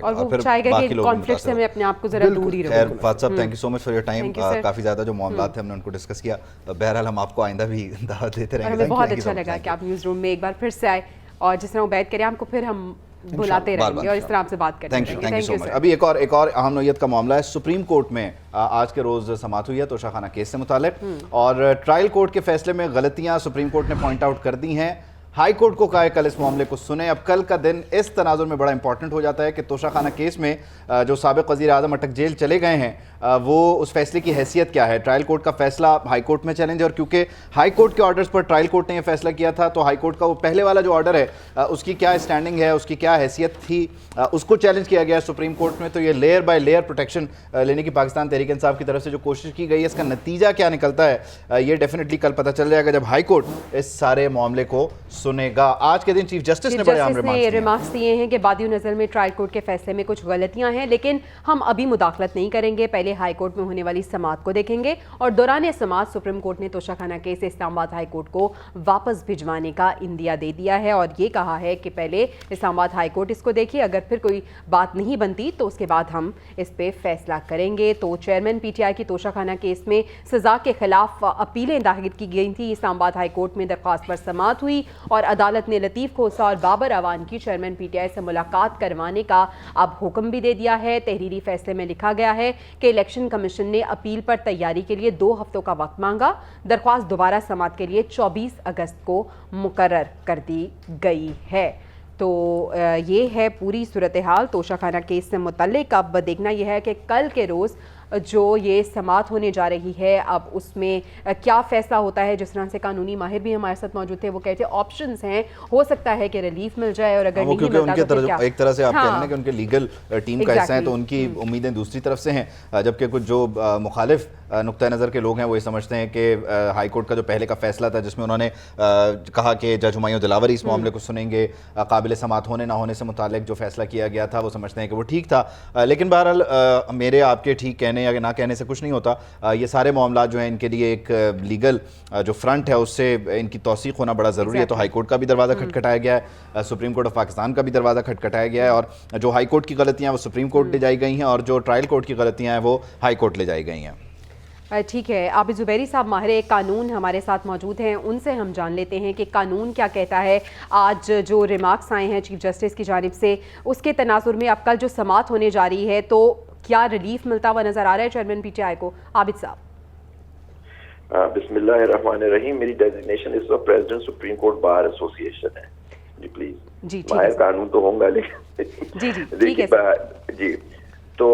اور وہ چاہے گا کہ کانفلکٹ سے میں اپنے آپ کو ذرا دور ہی رہوں. خیر فاتح صاحب، thank you so much for your time. کافی زیادہ جو معاملات ہیں ہم نے ان کو ڈسکس کیا. بہرحال ہم آپ کو آئندہ بھی دعوت دیتے رہیں گے. ہمیں بہت اچھا لگا کہ آپ نیوز روم میں ایک بار پھر سے آئے، اور جس طرح عبید کرے ہم کو پھر ہم بلاتے رہیں گے اور اس طرح آپ سے بات کرتے رہیں گے. تھینک یو سو مچ. ابھی ایک اور اہم نوعیت کا معاملہ ہے. سپریم کورٹ میں آج کے روز سماعت ہوئی ہے توشہ خانہ کیس سے متعلق، اور ٹرائل کورٹ کے فیصلے میں غلطیاں سپریم کورٹ نے پوائنٹ آؤٹ کر دی ہیں. ہائی کورٹ کو کہا ہے کل اس معاملے کو سنیں. اب کل کا دن اس تناظر میں بڑا امپورٹنٹ ہو جاتا ہے کہ توشہ خانہ کیس میں جو سابق وزیر اعظم اٹک جیل چلے گئے ہیں وہ اس فیصلے کی حیثیت کیا ہے. ٹرائل کورٹ کا فیصلہ ہائی کورٹ میں چیلنج ہے، اور کیونکہ ہائی کورٹ کے آرڈرز پر ٹرائل کورٹ نے یہ فیصلہ کیا تھا تو ہائی کورٹ کا وہ پہلے والا جو آرڈر ہے اس کی کیا اسٹینڈنگ ہے، اس کی کیا حیثیت تھی، اس کو چیلنج کیا گیا ہے سپریم کورٹ میں. تو یہ لیئر بائی لیئر پروٹیکشن لینے کی پاکستان تحریک انصاف کی طرف سے جو کوشش کی گئی ہے، اس کا نتیجہ کیا نکلتا ہے یہ ڈیفینیٹلی کل پتہ چل جائے گا جب ہائی کورٹ اس سارے معاملے کو سنے گا. آج کے دن چیف جسٹس نے بڑے اہم ریمارکس دیے ہیں کہ بادی نظر میں ٹرائل کورٹ کے فیصلے میں کچھ غلطیاں ہیں، لیکن ہم ابھی مداخلت نہیں کریں گے. پہلے ہائی کورٹ میں ہونے والی سماعت کو دیکھیں گے، اور دوران سماعت سپریم کورٹ نے توشہ خانہ کیس اسلام آباد ہائی کورٹ کو واپس بھجوانے کا اندیہ دے دیا ہے، اور یہ کہا ہے کہ پہلے اسلام آباد ہائی کورٹ اس کو دیکھے، اگر پھر کوئی بات نہیں بنتی تو اس کے بعد ہم اس پہ فیصلہ کریں گے. تو چیئرمین پی ٹی آئی کی توشہ خانہ کیس میں سزا کے خلاف اپیلیں داخل کی گئی تھیں. اسلام آباد ہائی کورٹ میں درخواست پر سماعت ہوئی اور عدالت نے لطیف کھوسہ اور بابر اعوان کی چیئرمین پی ٹی آئی سے ملاقات کروانے کا اب حکم بھی دے دیا ہے. تحریری فیصلے میں لکھا گیا ہے کہ الیکشن کمیشن نے اپیل پر تیاری کے لیے 2 ہفتوں کا وقت مانگا. درخواست دوبارہ سماعت کے لیے 24 اگست کو مقرر کر دی گئی ہے. تو یہ ہے پوری صورتحال توشہ خانہ کیس سے متعلق. اب دیکھنا یہ ہے کہ کل کے روز جو یہ سماعت ہونے جا رہی ہے اب اس میں کیا فیصلہ ہوتا ہے. جس طرح سے قانونی ماہر بھی ہمارے ساتھ موجود تھے، وہ کہتے ہیں آپشنز ہیں، ہو سکتا ہے کہ ریلیف مل جائے، اور اگر نہیں ملتا تو کیا. ایک طرح سے آپ کہہ رہے ہیں کہ ان کے لیگل ٹیم کا حصہ ہیں تو ان کی امیدیں دوسری طرف سے ہیں، جبکہ کچھ جو مخالف نقطہ نظر کے لوگ ہیں وہ یہ سمجھتے ہیں کہ ہائی کورٹ کا جو پہلے کا فیصلہ تھا جس میں انہوں نے کہا کہ جج ہمایوں دلاوری اس معاملے کو سنیں گے، قابل سماعت ہونے نہ ہونے سے متعلق جو فیصلہ کیا گیا تھا وہ سمجھتے ہیں کہ وہ ٹھیک تھا. لیکن بہرحال میرے آپ کے ٹھیک کہنے کہنے یا نہ کہنے سے کچھ نہیں ہوتا. یہ سارے معاملات جو ہیں ان کے لیے ایک لیگل جو فرنٹ ہے اس سے ان کی توثیق ہونا بڑا ضروری ہے. تو ہائی کورٹ کا بھی دروازہ کھٹکھٹایا گیا ہے, سپریم کورٹ آف پاکستان کا بھی دروازہ کھٹکھٹایا گیا ہے, اور جو ہائی کورٹ کی غلطیاں وہ سپریم کورٹ لے جائی گئی ہیں اور جو ٹرائل کورٹ کی غلطیاں ہیں وہ ہائی کورٹ لے جائی گئی ہیں. ٹھیک ہے, عابد زبیری صاحب ماہر قانون ہمارے ساتھ موجود ہیں, ان سے ہم جان لیتے ہیں کہ قانون کیا کہتا ہے. آج جو ریمارکس آئے ہیں چیف جسٹس کی جانب سے اس کے تناظر میں اب کل جو سماعت ہونے جا رہی ہے تو کیا ریلیف ملتا ہوا نظر آ رہا ہے چیئرمین پی ٹی آئی کو؟ عابد صاحب. بسم اللہ الرحمن الرحیم. میری ڈیزگنیشن اس وقت president supreme court bar association ہے. جی پلیز. جی ماہر قانون تو ہوں گا لیکن جی ٹھیک ہے. جی تو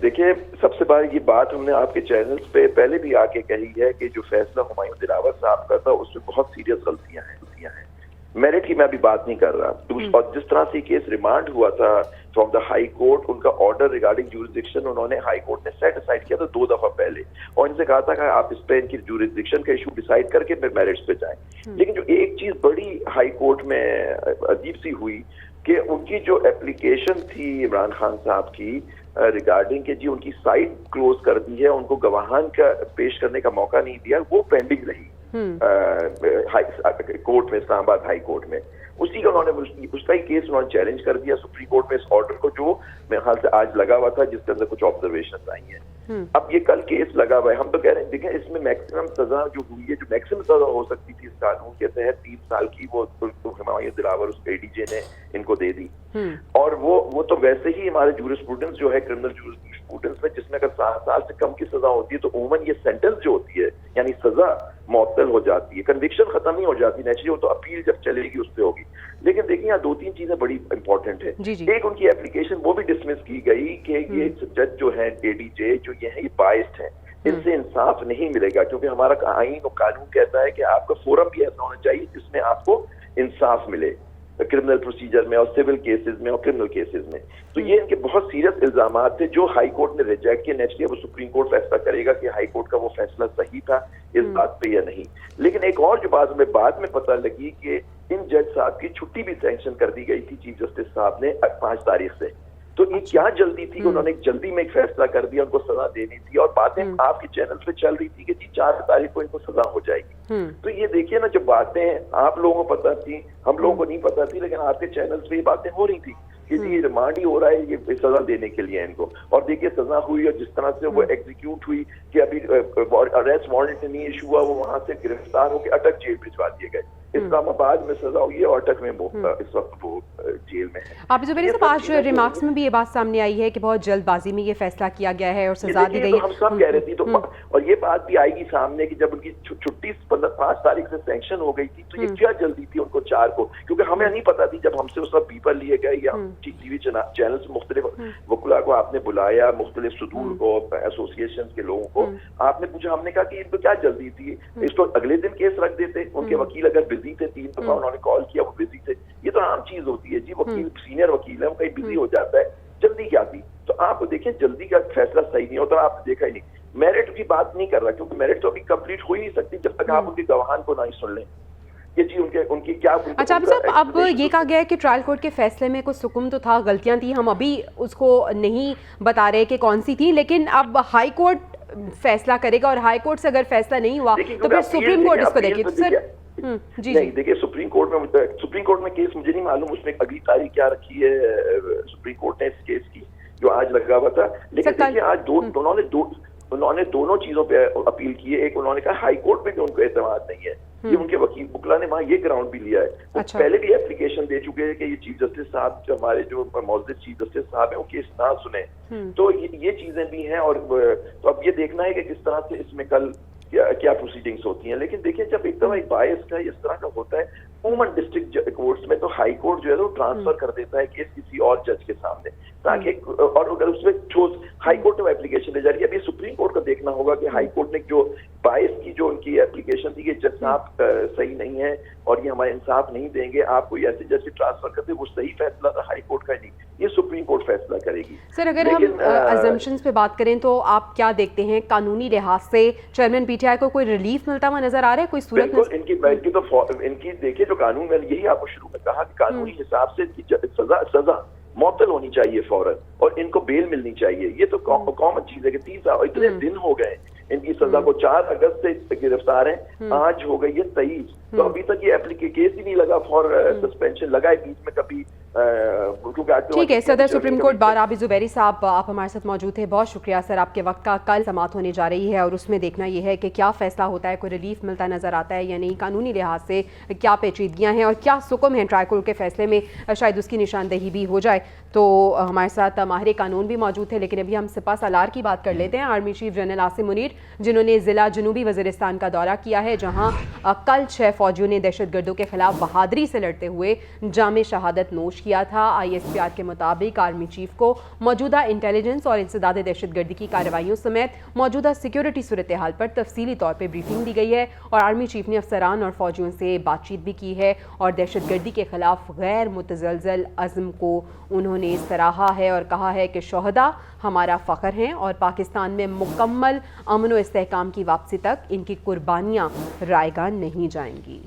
دیکھیے سب سے بڑی یہ بات ہم نے آپ کے چینلز پہ پہلے بھی آ کے کہی ہے کہ جو فیصلہ ہمایوں دلاور صاحب کا تھا اس میں بہت سیریس غلطیاں ہیں. میرٹ کی میں ابھی بات نہیں کر رہا. اور جس طرح سے کیس ریمانڈ ہوا تھا فرام دا ہائی کورٹ, ان کا آرڈر ریگارڈنگ جورسڈکشن انہوں نے ہائی کورٹ نے سیٹ اسائڈ کیا تھا 2 دفعہ پہلے, اور ان سے کہا تھا کہ آپ اس پہ ان کی جورسڈکشن کا ایشو ڈیسائیڈ کر کے پھر میرٹس پہ جائیں. لیکن جو ایک چیز بڑی ہائی کورٹ میں عجیب سی ہوئی کہ ان کی جو اپلیکیشن تھی عمران خان صاحب کی ریگارڈنگ کہ جی ان کی سائٹ کلوز کر دی ہے, ان کو گواہان کا پیش کرنے کا موقع نہیں دیا, وہ پینڈنگ رہی کورٹ میں, اسلام آباد ہائی کورٹ میں. اسی کا انہوں نے اس کا ہی کیس انہوں نے چیلنج کر دیا سپریم کورٹ میں اس آرڈر کو جو میرے خیال سے آج لگا ہوا تھا, جس کے اندر کچھ آبزرویشن آئی ہیں. اب یہ کل کیس لگا ہوا ہے. ہم تو کہہ رہے ہیں دیکھیں اس میں میکسیمم سزا جو ہوئی ہے, جو میکسیمم سزا ہو سکتی تھی اس قانون کے تحت 3 سال کی, وہ ہمایوں دلاور اس اے ڈی جے نے ان کو دے دی. اور وہ تو ویسے ہی ہمارے جورسپروڈنس جو ہے کرمنل جورسپروڈنس میں جس میں اگر 7 سال سے کم کی سزا ہوتی ہے تو عموماً یہ سینٹنس جو ہوتی ہے یعنی سزا معطل ہو جاتی ہے, کنوکشن ختم نہیں ہو جاتی نیچرلی, وہ تو اپیل جب چلے گی اس پہ ہوگی. لیکن دیکھیں یہاں 2-3 چیزیں بڑی امپورٹنٹ ہیں. ایک ان کی اپلیکیشن وہ بھی ڈسمس کی گئی کہ یہ جج جو ہے اے ڈی جے جو یہ ہے یہ بائسڈ ہیں, ان سے انصاف نہیں ملے گا, کیونکہ ہمارا آئین و قانون کہتا ہے کہ آپ کا فورم بھی ایسا ہونا چاہیے جس میں آپ کو انصاف ملے کرمنل پروسیجر میں اور سول کیسز میں اور کرمنل کیسز میں. تو یہ ان کے بہت سیریس الزامات تھے جو ہائی کورٹ نے ریجیکٹ کیے. نیچرلی وہ سپریم کورٹ فیصلہ کرے گا کہ ہائی کورٹ کا وہ فیصلہ صحیح تھا اس بات پہ یا نہیں. لیکن ایک اور جو بات ہمیں بعد میں پتہ لگی کہ ان جج صاحب کی چھٹی بھی سینکشن کر دی گئی تھی چیف جسٹس صاحب نے 5 تاریخ سے. تو یہ کیا جلدی تھی کہ انہوں نے جلدی میں ایک فیصلہ کر دیا, ان کو سزا دینی تھی, اور باتیں آپ کے چینل پہ چل رہی تھی کہ جی 4 تاریخ کو ان کو سزا ہو جائے گی. تو یہ دیکھیے نا, جو باتیں آپ لوگوں کو پتہ تھی, ہم لوگوں کو نہیں پتہ تھی, لیکن آپ کے چینل پہ یہ باتیں ہو رہی تھی کہ جی ریمانڈ ہی ہو رہا ہے یہ سزا دینے کے لیے ان کو. اور دیکھیے سزا ہوئی, اور جس طرح سے وہ ایگزیکیوٹ ہوئی کہ ابھی اریسٹ وارنٹ نہیں ایشو ہوا, وہ وہاں سے گرفتار ہو کے اٹک جیل بھجوا دیے گئے. اسلام آباد میں سزا ہوئی ہے اور اٹک میں اس وقت وہ جیل میں ہے. عابد زبیری صاحب آج ریمارکس میں بھی یہ بات سامنے آئی ہے کہ بہت جلد بازی میں یہ فیصلہ کیا گیا ہے اور سزا دی گئی ہے. ہم سب کہہ رہے تھے, تو اور یہ بات بھی آئے گی سامنے کہ جب ان کی چھٹی 5 تاریخ سے سینکشن ہو گئی تھی تو یہ کیا جلدی تھی ان کو 4 کو, کیونکہ ہمیں نہیں پتا تھی. جب ہم سے اس وقت پیپر لیے گئے یا ٹی وی چینل سے مختلف وکلا کو آپ نے بلایا, مختلف صدور کو, ایسوسیشن کے لوگوں کو آپ نے پوچھا, ہم نے کہا کہ ان کو کیا جلدی تھی, اس کو اگلے دن کیس رکھ دیتے. ان کے وکیل اگر بزی تھے 3 دفعہ انہوں نے کال کیا, وہ بزی تھے. یہ تو عام چیز ہوتی ہے جی, وکیل سینئر وکیل ہے وہ کہیں بزی ہو جاتا ہے, جلدی کیا تھی. تو آپ دیکھیں جلدی کا فیصلہ صحیح نہیں ہوتا. آپ نے دیکھا ہی نہیں, میرٹ کی بات نہیں کر رہا کیونکہ میرٹ تو ابھی کمپلیٹ ہو ہی نہیں سکتی جب تک آپ ان کے گواہان کو نہیں سن لیں. ان کی کیا. اچھا عابد صاحب, اب یہ کہا گیا ہے کہ ٹرائل کورٹ کے فیصلے میں کچھ سکم تو تھا, غلطیاں تھیں, ہم ابھی اس کو نہیں بتا رہے کہ کون سی تھی, لیکن اب ہائی کورٹ فیصلہ کرے گا, اور ہائی کورٹ سے اگر فیصلہ نہیں ہوا تو پھر سپریم کورٹ اس کو دیکھے. تو سر جی نہیں دیکھیے سپریم کورٹ میں کیس مجھے نہیں معلوم اس میں اگلی تاریخ کیا رکھی ہے سپریم کورٹ نے اس کیس کی جو آج لگا ہوا تھا. لیکن دیکھیے آج انہوں نے دونوں چیزوں پہ اپیل کی ہے. ایک انہوں نے کہا ہائی کورٹ پہ بھی ان کو اعتماد نہیں ہے, یہ ان کے وکیل بکلا نے وہاں یہ گراؤنڈ بھی لیا ہے. پہلے بھی اپلیکیشن دے چکے ہیں کہ یہ چیف جسٹس صاحب جو ہمارے جو معزز چیف جسٹس صاحب ہیں وہ کیس نہ سنیں. تو یہ چیزیں بھی ہیں, اور تو اب یہ دیکھنا ہے کہ کس طرح سے اس میں کل کیا پروسیڈنگز ہوتی ہیں. لیکن دیکھیں جب ایک دفعہ ایک باعث کا اس طرح کا ہوتا ہے عموماً ڈسٹرکٹ کورٹس میں, تو ہائی کورٹ جو ہے وہ ٹرانسفر کر دیتا ہے کیس کسی اور جج کے سامنے, تاکہ اور اگر اس میں ہائی کورٹ میں اپلیکیشن لے جا رہی ہے. ابھی سپریم کورٹ کو دیکھنا ہوگا کہ ہائی کورٹ نے جو باعث کی جو ان کی اپلیکیشن تھی کہ جج صاحب صحیح نہیں ہے اور یہ ہمارے انصاف نہیں دیں گے, آپ کو ایسے جج سے ٹرانسفر کرتے, وہ صحیح فیصلہ تھا ہائی کورٹ کا نہیں, یہ سپریم کورٹ فیصلہ کرے گی. سر اگر ہم ازمپشنز پہ بات کریں تو آپ کیا دیکھتے ہیں قانونی لحاظ سے چیئرمین پی ٹی آئی کو کوئی ریلیف ملتا ہوا نظر آ رہا ہے, کوئی صورت؟ بالکل ان کی دیکھیے جو قانون میں یہی آپ کو شروع میں کہا کہ قانونی حساب سے سزا معطل ہونی چاہیے فوراً اور ان کو بیل ملنی چاہیے. یہ تو کامن چیز ہے کہ 30 سال اتنے دن ہو گئے ان کی سزا کو, 4 اگست سے گرفتار ہیں, آج ہو گئی ہے 23, تو ابھی تک یہ کیس ہی نہیں لگا فار سسپینشن. لگا ہے بیچ میں کبھی. ٹھیک ہے صدر سپریم کورٹ بار آبی زبیری صاحب آپ ہمارے ساتھ موجود تھے, بہت شکریہ سر آپ کے وقت کا. کل سماعت ہونے جا رہی ہے اور اس میں دیکھنا یہ ہے کہ کیا فیصلہ ہوتا ہے, کوئی ریلیف ملتا نظر آتا ہے یا نہیں, قانونی لحاظ سے کیا پیچیدگیاں ہیں اور کیا سکم ہیں ٹرائی کورٹ کے فیصلے میں, شاید اس کی نشاندہی بھی ہو جائے. تو ہمارے ساتھ ماہر قانون بھی موجود تھے, لیکن ابھی ہم سپہ سالار کی بات کر لیتے ہیں. Army chief general Asim Munir جنہوں نے ضلع جنوبی وزیرستان کا دورہ کیا ہے, جہاں کل 6 فوجیوں نے دہشت گردوں کے خلاف بہادری سے لڑتے ہوئے جام شہادت نوش کیا تھا. ISPR کے مطابق آرمی چیف کو موجودہ انٹیلیجنس اور انسداد دہشت گردی کی کارروائیوں سمیت موجودہ سیکیورٹی صورتحال پر تفصیلی طور پہ بریفنگ دی گئی ہے, اور آرمی چیف نے افسران اور فوجیوں سے بات چیت بھی کی ہے, اور دہشت گردی کے خلاف غیر متزلزل عزم کو انہوں نے سراہا ہے اور کہا ہے کہ شہداء ہمارا فخر ہیں اور پاکستان میں مکمل امن و استحکام کی واپسی تک ان کی قربانیاں رائیگاں نہیں جائیں گی.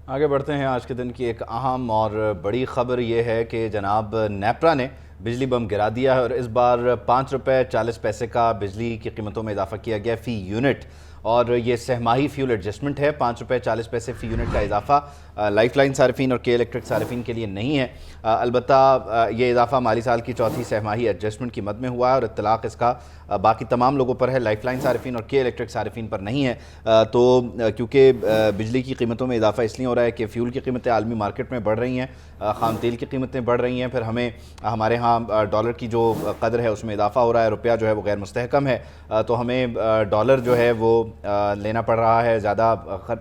آگے بڑھتے ہیں. آج کے دن کی ایک اہم اور بڑی خبر یہ ہے کہ جناب نیپرا نے بجلی بم گرا دیا ہے, اور اس بار 5 روپے 40 پیسے کا بجلی کی قیمتوں میں اضافہ کیا گیا فی یونٹ, اور یہ سہ ماہی فیول ایڈجسٹمنٹ ہے. 5 روپے 40 پیسے فی یونٹ کا اضافہ لائف لائن صارفین اور کے الیکٹرک صارفین کے لیے نہیں ہے. البتہ یہ اضافہ مالی سال کی چوتھی سہ ماہی ایڈجسٹمنٹ کی مد میں ہوا ہے, اور اطلاق اس کا باقی تمام لوگوں پر ہے, لائف لائن صارفین اور کے الیکٹرک صارفین پر نہیں ہے. تو کیونکہ بجلی کی قیمتوں میں اضافہ اس لیے ہو رہا ہے کہ فیول کی قیمتیں عالمی مارکیٹ میں بڑھ رہی ہیں, خام تیل کی قیمتیں بڑھ رہی ہیں, پھر ہمیں ہمارے ہاں ڈالر کی جو قدر ہے اس میں اضافہ ہو رہا ہے, روپیہ جو ہے وہ غیر مستحکم ہے, تو ہمیں ڈالر جو ہے وہ لینا پڑ رہا ہے زیادہ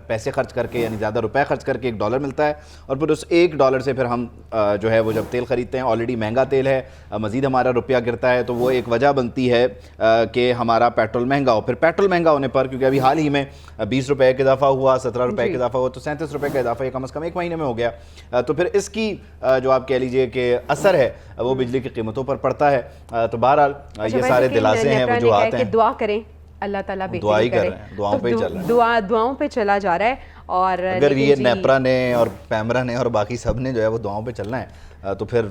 پیسے خرچ کر کے, یعنی زیادہ روپے خرچ کر کے $1 ملتا ہے, اور پھر اس $1 سے پھر ہم جو ہے وہ جب تیل خریدتے ہیں, آلریڈی مہنگا تیل ہے, مزید ہمارا روپیہ گرتا ہے, تو وہ ایک وجہ بنتی ہے کہ ہمارا پیٹرول مہنگا ہو. پھر پیٹرول مہنگا ہونے پر, کیونکہ ابھی حال ہی میں 20 روپے کا اضافہ ہوا, 17 روپے کا اضافہ ہوا, تو 37 روپے کا اضافہ یہ کم از کم 1 مہینے میں ہو گیا, تو پھر اس کی جو آپ کہہ لیجئے کہ اثر ہے وہ بجلی کی قیمتوں پر پڑتا ہے. تو بہرحال یہ سارے دلاسے ہیں, وجوہات ہیں. دعا کریں اللہ تعالیٰ بہتری کرے, دعاؤں پہ چل رہا ہے, دعاؤں پہ چلا جا رہا ہے. اور اگر یہ نیپرا نے اور پیمرا نے اور باقی سب نے جو ہے وہ دعاؤں پہ چلنا ہے تو پھر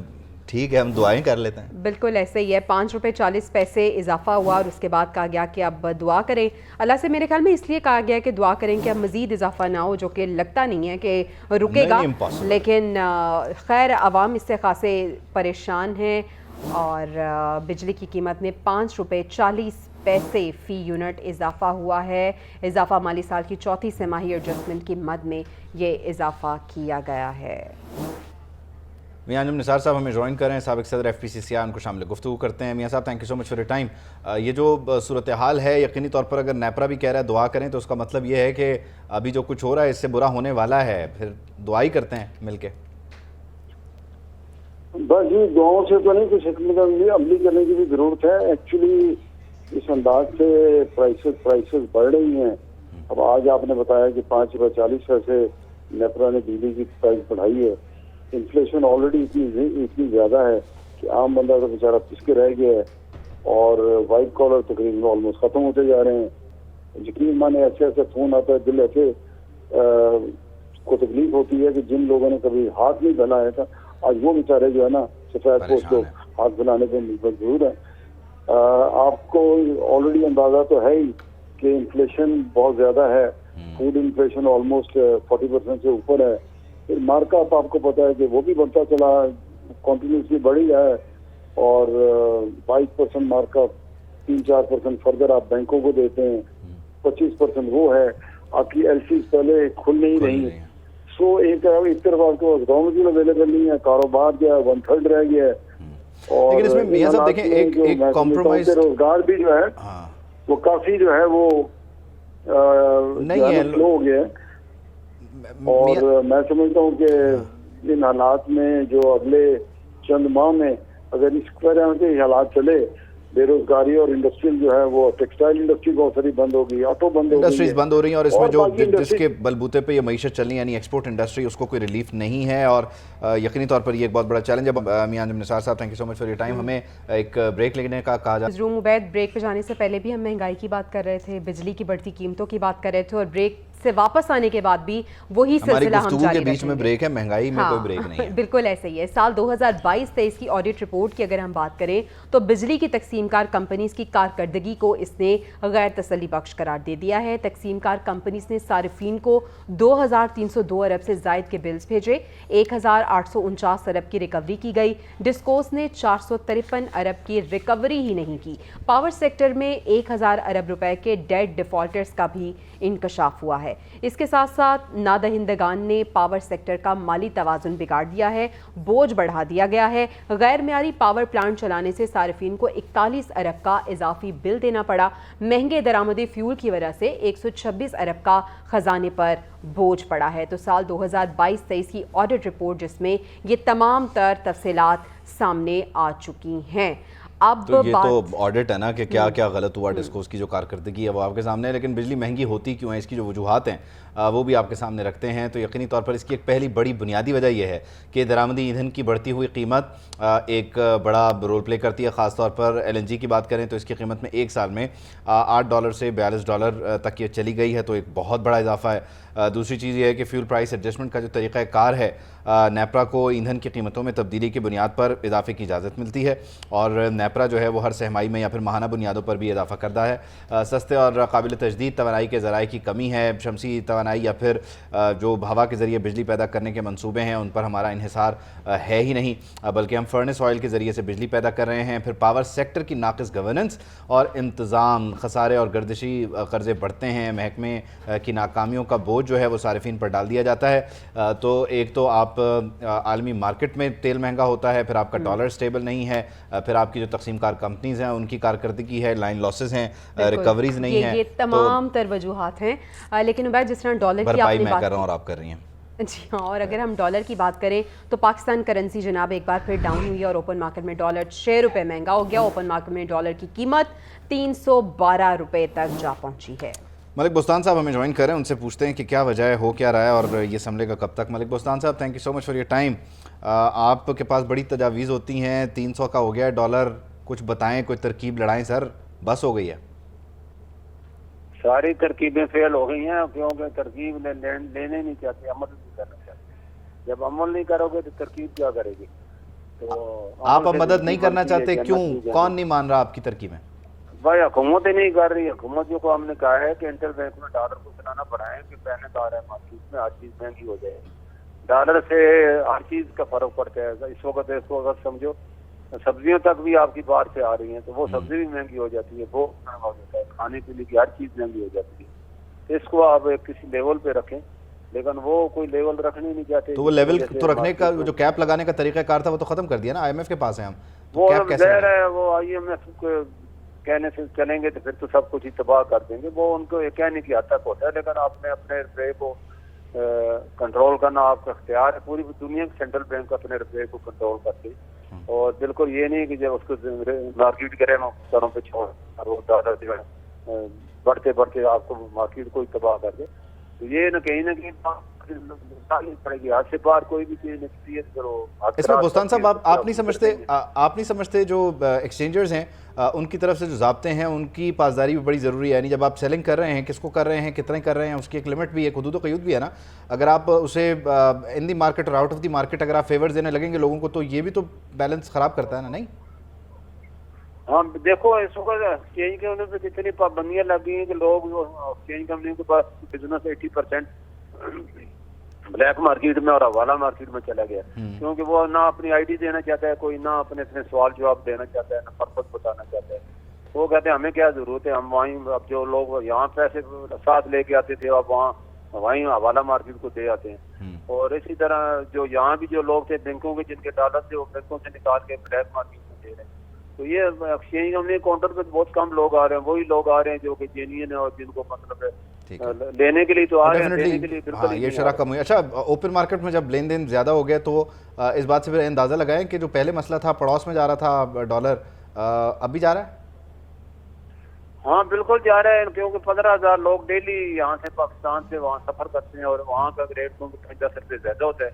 ٹھیک ہے, ہم دعائیں کر لیتے ہیں. بالکل ایسے ہی ہے. 5 روپے 40 پیسے اضافہ ہوا, اور اس کے بعد کہا گیا کہ اب دعا کریں اللہ سے. میرے خیال میں اس لیے کہا گیا کہ دعا کریں کہ اب مزید اضافہ نہ ہو, جو کہ لگتا نہیں ہے کہ رکے گا, لیکن خیر عوام اس سے خاصے پریشان ہیں, اور بجلی کی قیمت میں 5 روپے 40 پیسے فی یونٹ اضافہ ہوا ہے. اضافہ مالی سال کی چوتھی سہ ماہی ایڈجسٹمنٹ کی مد میں یہ اضافہ کیا گیا ہے. میاں انجم نثار صاحب ہمیں جوائن کر رہے ہیں, سابق صدر FPCCI, ان کو شامل گفتگو کرتے ہیں. میاں صاحب thank you so much for your time. یہ جو صورتحال ہے, یقینی طور پر اگر نیپرا بھی کہہ رہا ہے دعا کریں, تو اس کا مطلب یہ ہے کہ ابھی جو کچھ ہو رہا ہے اس سے برا ہونے والا ہے, پھر دعا ہی کرتے ہیں مل کے. بس جی دعاؤں سے تو نہیں, کچھ حکمت عملی کرنے کی بھی ضرورت ہے. ایکچولی اس انداز سے پرائسز بڑھ رہی ہیں. اب آج آپ نے بتایا کہ 5 روپے 40 پیسے نیپرا نے بجلی کی پرائز بڑھائی ہے. انفلیشن آلریڈی اتنی زیادہ ہے کہ عام بندہ تو بیچارہ پس کے رہ گیا ہے, اور وائٹ کالر تقریباً آلموسٹ ختم ہوتے جا رہے ہیں. یقین مانے ایسے ایسے فون آتا ہے, دل ایسے کو تکلیف ہوتی ہے کہ جن لوگوں نے کبھی ہاتھ نہیں بنایا تھا, آج وہ بیچارے جو ہے نا سفید پوش لوگ ہاتھ بنانے پہ مجبور ہیں. آپ کو آلریڈی اندازہ تو ہے ہی کہ انفلیشن بہت زیادہ ہے. فوڈ انفلیشن آلموسٹ 40% سے اوپر ہے. پھر مارک اپ آپ کو پتا ہے کہ وہ بھی بڑھتا چلا, کنٹینیوسلی بڑھ ہی رہا ہے, اور 22% مارک اپ, 3-4% فردر آپ بینکوں کو دیتے ہیں, 25% وہ ہے. آپ کی ایل سیز پہلے کھل نہیں رہی. سو ایک طرف آپ کے پاس را مٹیریل اویلیبل نہیں ہے, کاروبار جو ہے 1/3 رہ گیا ہے, اور لیکن اس میں میاں صاحب دیکھیں ایک کمپرومائز, روزگار بھی جو ہے وہ کافی جو ہے وہ نہیں ہے, لو ہو گیا ہے. اور میں سمجھتا ہوں کہ ان حالات میں جو اگلے چند ماہ میں اگر اس طرح کے حالات چلے, بے روزگاری اور انڈسٹریل جو ہے وہ ٹیکسٹائل انڈسٹری بہت ساری بند ہو گئی, آٹو بند ہو گئی, انڈسٹریز بند ہو رہی ہیں, اور اس میں جو جس کے بلبوتے پہ یہ معیشت چلنی یعنی ایکسپورٹ انڈسٹری, اس کو کوئی ریلیف نہیں ہے, اور یقینی طور پر یہ ایک بہت بڑا چیلنج ہے. میاں انجم نثار صاحب thank you so much for your time. ہمیں ایک بریک لینے کا کہا روم عبید, بریک پہ جانے سے پہلے بھی ہم مہنگائی کی بات کر رہے تھے, بجلی کی بڑھتی قیمتوں کی بات کر رہے تھے, اور بریک سے واپس آنے کے بعد بھی وہی سلسلہ ہم جاری رکھیں گے۔ بیچ میں بریک ہے، مہنگائی میں کوئی بریک نہیں ہے۔ بالکل ایسے ہی ہے۔ سال 2022-23 کی آڈٹ رپورٹ کی اگر ہم بات کریں تو بجلی کی تقسیم کار کمپنیز کی کارکردگی کو اس نے غیر تسلی بخش قرار دے دیا ہے۔ تقسیم کار کمپنیز نے صارفین کو 2302 ارب سے زائد کے بلز بھیجے، 1849 ارب کی ریکوری کی گئی۔ ڈسکوز نے 453 ارب کی ریکوری ہی نہیں کی۔ پاور سیکٹر میں 1000 ارب روپے کے ڈیڈ ڈیفالٹرز کا بھی انکشاف ہوا ہے۔ اس کے ساتھ ساتھ نادہندگان نے پاور سیکٹر کا مالی توازن بگاڑ دیا ہے، بوجھ بڑھا دیا گیا ہے۔ غیر معیاری پاور پلانٹ چلانے سے صارفین کو 41 ارب کا اضافی بل دینا پڑا۔ مہنگے درآمدی فیول کی وجہ سے 126 ارب کا خزانے پر بوجھ پڑا ہے۔ تو سال 2022-23 کی آڈٹ رپورٹ جس میں یہ تمام تر تفصیلات سامنے آ چکی ہیں۔ اب تو یہ تو آڈٹ ہے نا کہ کیا کیا غلط ہوا، ڈسکوز کی جو کارکردگی ہے وہ آپ کے سامنے ہے، لیکن بجلی مہنگی ہوتی کیوں ہے، اس کی جو وجوہات ہیں وہ بھی آپ کے سامنے رکھتے ہیں۔ تو یقینی طور پر اس کی ایک پہلی بڑی بنیادی وجہ یہ ہے کہ درآمدی ایندھن کی بڑھتی ہوئی قیمت ایک بڑا رول پلے کرتی ہے۔ خاص طور پر LNG کی بات کریں تو اس کی قیمت میں ایک سال میں $8 سے $42 تک یہ چلی گئی ہے، تو ایک بہت بڑا اضافہ ہے۔ دوسری چیز یہ ہے کہ فیول پرائس ایڈجسٹمنٹ کا جو طریقہ کار ہے، نیپرا کو ایندھن کی قیمتوں میں تبدیلی کی بنیاد پر اضافے کی اجازت ملتی ہے، اور نیپرا جو ہے وہ ہر سہ ماہی میں یا پھر ماہانہ بنیادوں پر بھی اضافہ کرتا ہے۔ سستے اور قابل تجدید توانائی کے ذرائع کی کمی ہے، شمسی توانائی یا پھر جو ہوا کے ذریعے بجلی پیدا کرنے کے منصوبے ہیں ان پر ہمارا انحصار ہے ہی نہیں، بلکہ ہم فرنس آئل کے ذریعے سے بجلی پیدا کر رہے ہیں۔ پھر پاور سیکٹر کی ناقص گورننس اور انتظام، خسارے اور گردشی قرضے بڑھتے ہیں، محکمے کی ناکامیوں کا بوجھ جو ہے وہ صارفین پر ڈال دیا جاتا ہے۔ تو ایک تو آپ عالمی مارکیٹ میں تیل مہنگا ہوتا ہے، پھر آپ کا ڈالر سٹیبل نہیں ہے، پھر آپ کی جو تقسیم کار کمپنیز ہیں ان کی کارکردگی ہے، لائن لاسز ہیں، ریکوریز نہیں ہیں، یہ تمام تر وجوہات ہیں۔ لیکن عبید جس طرح ڈالر کی آپ نے میں کر رہا ہوں اور آپ کر رہی ہیں جی ہاں، اور اگر ہم ڈالر کی بات کریں تو پاکستان کرنسی جناب ایک بار پھر ڈاؤن ہوئی اور اوپن مارکیٹ میں ڈالر 6 روپے مہنگا ہو گیا۔ اوپن مارکیٹ میں ڈالر کی قیمت 312 روپے تک جا پہنچی ہے۔ ملک بوستان صاحب ہمیں جوائن کریں، ان سے پوچھتے ہیں کہ کیا وجہ ہے، ہو کیا رہا ہے اور یہ سنبھلے گا کب تک۔ ملک بوستان صاحب، thank you so much for your time. آپ کے پاس بڑی تجاویز ہوتی ہیں، 300 کا ہو گیا ہے ڈالر، کچھ بتائیں، کوئی ترکیب لڑائیں سر، بس ہو گئی ہے۔ ساری ترکیبیں فیل ہو گئی ہیں کیونکہ ترکیب لینے نہیں چاہتے، عمل نہیں کرنا چاہتے۔ جب عمل نہیں کرو گے تو ترکیب کیا کرے گی؟ تو آپ اب مدد نہیں کرنا چاہتے، کیوں؟ کون نہیں مان رہا آپ کی ترکیبیں؟ بھائی حکومت ہی نہیں کر رہی۔ حکومت کو ہم نے کہا ہے کہ انٹر بینک میں ڈالر کو چلانا پڑا ہے کہ پہلے تو آ رہا ہے مارکیٹ میں ہر چیز مہنگی ہو جائے، ڈالر سے ہر چیز کا فرق پڑتا ہے۔ اس وقت اگر سمجھو سبزیوں تک بھی آپ کی باہر سے آ رہی ہیں تو وہ سبزی بھی مہنگی ہو جاتی ہے، وہ مہنگا ہو جاتا ہے، کھانے پینے کی ہر چیز مہنگی ہو جاتی ہے۔ تو اس کو آپ کسی لیول پہ رکھیں، لیکن وہ کوئی لیول رکھنے نہیں چاہتے۔ تو وہ لیول تو رکھنے کا جو کیپ لگانے کا طریقہ کار تھا وہ تو ختم کر دیا نا، IMF کے پاس ہے ہم، وہ ظاہر ہے وہ IMF کہنے سے چلیں گے تو پھر تو سب کچھ ہی تباہ کر دیں گے، وہ ان کو کہنے کی حد تک ہوتا ہے، لیکن آپ نے اپنے روپے کو کنٹرول کرنا آپ کا اختیار ہے۔ پوری دنیا کے سینٹرل بینک اپنے روپے کو کنٹرول کرتے، اور بالکل یہ نہیں کہ جب اس کو مارکیٹ کرے نا سروں پہ چھوڑ اور وہ ڈالر جو ہے بڑھتے بڑھتے آپ کو مارکیٹ کو ہی تباہ کر دے، تو یہ نہ کہیں پڑے گی، ہاتھ سے باہر کوئی بھی چیز نکلیت کرو۔ اس میں بوستان صاحب آپ نہیں سمجھتے جو ایکسچینجرز ہیں ان کی طرف سے جو ضابطے ہیں ان کی پاسداری بھی بڑی ضروری ہے، یعنی جب آپ سیلنگ کر رہے ہیں کس کو کر رہے ہیں، کتنے کر رہے ہیں، اس کی ایک لمٹ بھی ہے، حدود و قیود بھی ہے نا۔ اگر آپ اسے ان دی مارکیٹ اور آؤٹ آف دی مارکیٹ اگر آپ فیورز دینے لگیں گے لوگوں کو تو یہ بھی تو بیلنس خراب کرتا ہے نا، نہیں؟ ہاں دیکھو اس وقت ایکسچینج کمپنی پہ کتنی پابندیاں لگ گئی ہیں کہ لوگ ایکسچینج کمپنیوں کے پاس بزنس 80% بلیک مارکیٹ میں اور حوالہ مارکیٹ میں چلا گیا، کیونکہ وہ نہ اپنی ID دینا چاہتا ہے کوئی، نہ اپنے سوال جواب دینا چاہتا ہے، نہ پرپس بتانا چاہتا ہے۔ وہ کہتے ہیں ہمیں کیا ضرورت ہے، ہم وہیں اب جو لوگ یہاں پیسے ساتھ لے کے آتے تھے اب وہیں حوالہ مارکیٹ کو دے آتے ہیں، اور اسی طرح جو یہاں بھی جو لوگ تھے بینکوں کے جن کے ڈالر تھے وہ بینکوں سے نکال کے بلیک مارکیٹ میں دے رہے ہیں۔ تو یہ ایکسچینج کمپنی کاؤنٹر پہ بہت کم لوگ آ رہے ہیں، وہی لوگ آ رہے ہیں جو کہ جینین ہے اور جن کو مطلب ہے لینے کے لیے تو آ رہے ہیں، دینے کے لیے بالکل یہ شرح کم ہوئی۔ اچھا، اوپن مارکیٹ میں جب لین دین زیادہ ہو گیا تو اس بات سے پھر اندازہ لگائیں کہ جو پہلے مسئلہ تھا پڑوس میں جا رہا تھا ڈالر، اب بھی جا رہا ہے؟ ہاں بالکل جا رہا ہے، کیونکہ 15,000 لوگ ڈیلی یہاں سے پاکستان سے وہاں سفر کرتے ہیں اور وہاں کا ریٹ کیونکہ 10 روپے زیادہ ہوتا ہے،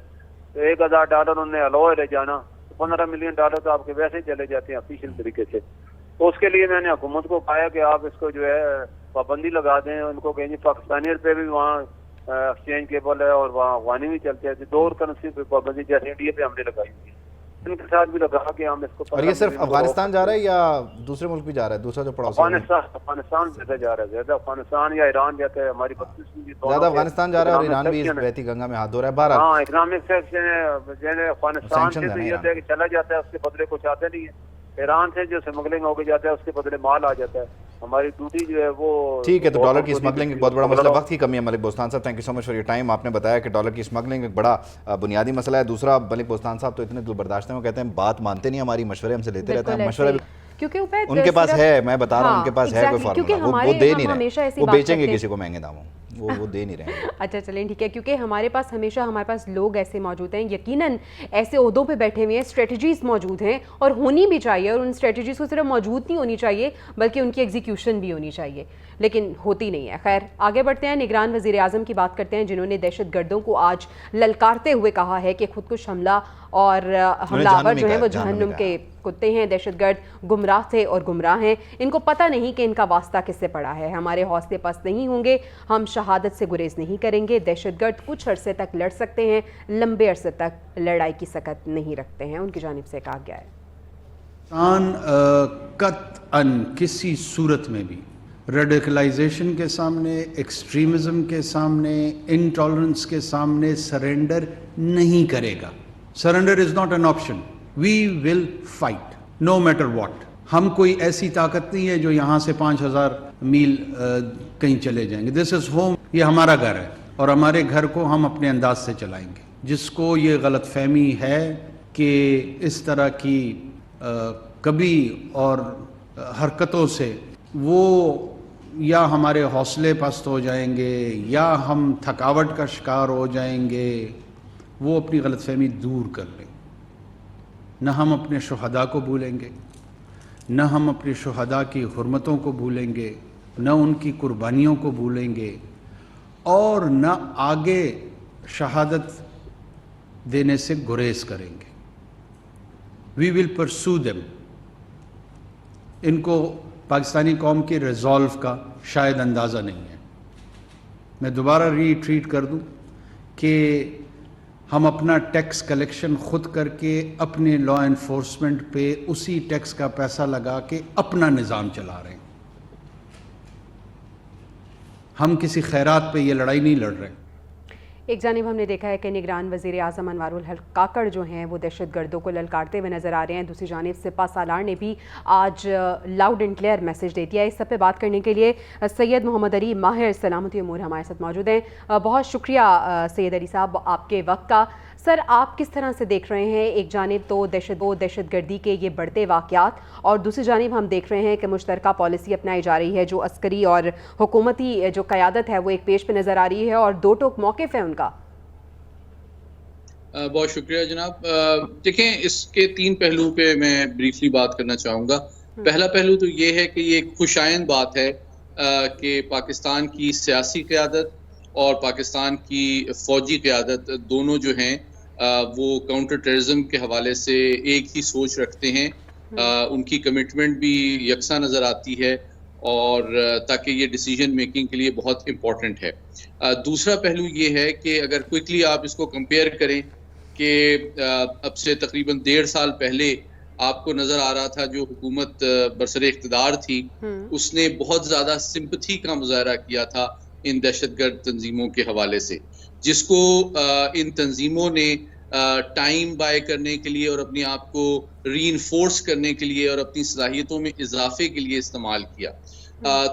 تو $1,000 انہوں نے الاؤ لے جانا، $15 ملین تو آپ کے ویسے ہی چلے جاتے ہیں آفیشیل طریقے سے۔ تو اس کے لیے میں نے حکومت کو کہا کہ آپ اس کو جو ہے پابندی لگا دیں، ان کو کہیں پاکستانی روپے بھی وہاں ایکسچینج کیبل ہے اور وہاں افغانی بھی چلتے ہیں. 2 اور کرنسی پہ پابندی جیسے انڈیا پہ ہم نے لگائی ہوئی ہے, ان کے ساتھ بھی لگا کہ ہم اس کو. اور یہ صرف افغانستان جا رہا ہے یا دوسرے ملک بھی جا رہا ہے؟ دوسرا جو پڑوسی افغانستان زیادہ جا رہا ہے, زیادہ افغانستان یا ایران جاتا ہے. ہماری 32 زیادہ افغانستان جا رہا ہے اور ایران بھی اس بہتی گنگا میں ہاتھ دھو رہا ہے. بہرحال ہاں اکنامک سیکشن ہے افغانستان سے تو یہ ہوتا ہے کہ چلا جاتا ہے, اس کے بدلے کچھ آتے نہیں ہے. ایران سے جو اسمگلنگ ہو کے جاتا ہے اس کے بدلے مال آ جاتا ہے. ہماری ڈیوٹی جو ہے وہ ٹھیک ہے. تو ڈالر کی اسمگلنگ ایک بہت بڑا مسئلہ, وقت کی کمی ہے. ملک بوستان صاحب thank you so much for your time. آپ نے بتایا کہ ڈالر کی اسمگلنگ ایک بڑا بنیادی مسئلہ ہے. دوسرا, ملک بوستان صاحب تو اتنے دل برداشت ہیں, وہ کہتے ہیں بات مانتے نہیں, ہماری مشورے ہم سے لیتے رہتے ہیں. مشورہ کیونکہ ان کے پاس ہے, میں بتا رہا ہوں ان کے پاس ہے کوئی فارمولا, وہ دے نہیں رہے, وہ بیچیں گے کسی کو مہنگے داموں, وہ دے نہیں رہے ہیں. اچھا چلیں ٹھیک ہے, کیونکہ ہمارے پاس لوگ ایسے موجود ہیں, یقیناً ایسے عہدوں پہ بیٹھے ہوئے ہیں, اسٹریٹجیز موجود ہیں اور ہونی بھی چاہیے, اور ان اسٹریٹجیز کو صرف موجود نہیں ہونی چاہیے بلکہ ان کی ایگزیکیوشن بھی ہونی چاہیے, لیکن ہوتی نہیں ہے. خیر آگے بڑھتے ہیں. نگران وزیر اعظم کی بات کرتے ہیں جنہوں نے دہشت گردوں کو آج للکارتے ہوئے کہا ہے کہ خودکش حملہ اور حملہ آور جو ہیں وہ جہنم کے کتے ہیں, دہشت گرد گمراہ تھے اور گمراہ ہیں, ان کو پتہ نہیں کہ ان کا واسطہ کس سے پڑا ہے. ہمارے حوصلے پست نہیں ہوں گے, ہم شہادت سے گریز نہیں کریں گے. دہشت گرد کچھ عرصے تک لڑ سکتے ہیں, لمبے عرصے تک لڑائی کی سکت نہیں رکھتے ہیں, ان کی جانب سے کہا گیا ہے. قطعاً کسی صورت میں بھی ریڈیکلائزیشن کے سامنے, ایکسٹریمزم کے سامنے, انٹالرنس کے سامنے سرنڈر نہیں کرے گا. Surrender is not an option. We will fight no matter what. ہم کوئی ایسی طاقت نہیں ہے جو یہاں سے 5000 میل کہیں چلے جائیں گے. دس از ہوم, یہ ہمارا گھر ہے اور ہمارے گھر کو ہم اپنے انداز سے چلائیں گے. جس کو یہ غلط فہمی ہے کہ اس طرح کی کبھی اور حرکتوں سے وہ یا ہمارے حوصلے پست ہو جائیں گے یا ہم تھکاوٹ کا شکار ہو جائیں گے, وہ اپنی غلط فہمی دور کر لیں. نہ ہم اپنے شہداء کو بھولیں گے, نہ ہم اپنے شہداء کی حرمتوں کو بھولیں گے, نہ ان کی قربانیوں کو بھولیں گے, اور نہ آگے شہادت دینے سے گریز کریں گے. وی ول پرسو دیم. ان کو پاکستانی قوم کی ریزالو کا شاید اندازہ نہیں ہے. میں دوبارہ ری ٹریٹ کر دوں کہ ہم اپنا ٹیکس کلیکشن خود کر کے اپنے لا انفورسمنٹ پہ اسی ٹیکس کا پیسہ لگا کے اپنا نظام چلا رہے ہیں. ہم کسی خیرات پہ یہ لڑائی نہیں لڑ رہے. ایک جانب ہم نے دیکھا ہے کہ نگران وزیر اعظم انوار الحق کاکڑ جو ہیں وہ دہشت گردوں کو للکارتے ہوئے نظر آ رہے ہیں. دوسری جانب سپہ سالار نے بھی آج لاؤڈ اینڈ کلیئر میسج دے دیا ہے. اس سب پہ بات کرنے کے لیے سید محمد علی ماہر سلامتی امور ہمارے ساتھ موجود ہیں. بہت شکریہ سید علی صاحب آپ کے وقت کا. سر آپ کس طرح سے دیکھ رہے ہیں ایک جانب تو دہشت گردی کے یہ بڑھتے واقعات اور دوسری جانب ہم دیکھ رہے ہیں کہ مشترکہ پالیسی اپنائی جا رہی ہے جو عسکری اور حکومتی جو قیادت ہے وہ ایک پیش پہ نظر آ رہی ہے اور دو ٹوک موقف ہے ان کا؟ بہت شکریہ جناب. دیکھیں اس کے 3 پہلو پہ میں بریفلی بات کرنا چاہوں گا. پہلا پہلو تو یہ ہے کہ یہ ایک خوشائند بات ہے کہ پاکستان کی سیاسی قیادت اور پاکستان کی فوجی قیادت دونوں جو ہیں وہ کاؤنٹر ٹیررزم کے حوالے سے ایک ہی سوچ رکھتے ہیں. ان کی کمٹمنٹ بھی یکساں نظر آتی ہے اور تاکہ یہ ڈیسیجن میکنگ کے لیے بہت امپورٹنٹ ہے. دوسرا پہلو یہ ہے کہ اگر کوئکلی آپ اس کو کمپیئر کریں کہ اب سے تقریباً 1.5 سال پہلے آپ کو نظر آ رہا تھا جو حکومت برسر اقتدار تھی اس نے بہت زیادہ سمپتھی کا مظاہرہ کیا تھا ان دہشت گرد تنظیموں کے حوالے سے, جس کو ان تنظیموں نے ٹائم بائی کرنے کے لیے اور اپنے آپ کو ری انفورس کرنے کے لیے اور اپنی صلاحیتوں میں اضافے کے لیے استعمال کیا.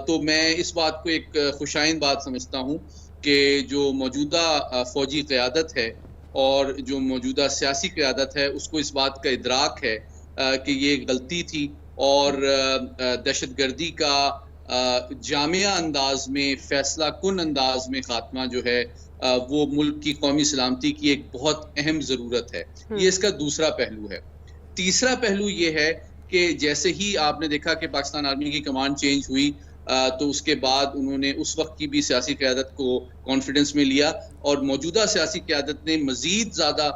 تو میں اس بات کو ایک خوشائند بات سمجھتا ہوں کہ جو موجودہ فوجی قیادت ہے اور جو موجودہ سیاسی قیادت ہے اس کو اس بات کا ادراک ہے کہ یہ غلطی تھی اور دہشت گردی کا جامعہ انداز میں فیصلہ کن انداز میں خاتمہ جو ہے وہ ملک کی قومی سلامتی کی ایک بہت اہم ضرورت ہے. یہ اس کا دوسرا پہلو ہے. تیسرا پہلو یہ ہے کہ جیسے ہی آپ نے دیکھا کہ پاکستان آرمی کی کمانڈ چینج ہوئی تو اس کے بعد انہوں نے اس وقت کی بھی سیاسی قیادت کو کانفیڈنس میں لیا اور موجودہ سیاسی قیادت نے مزید زیادہ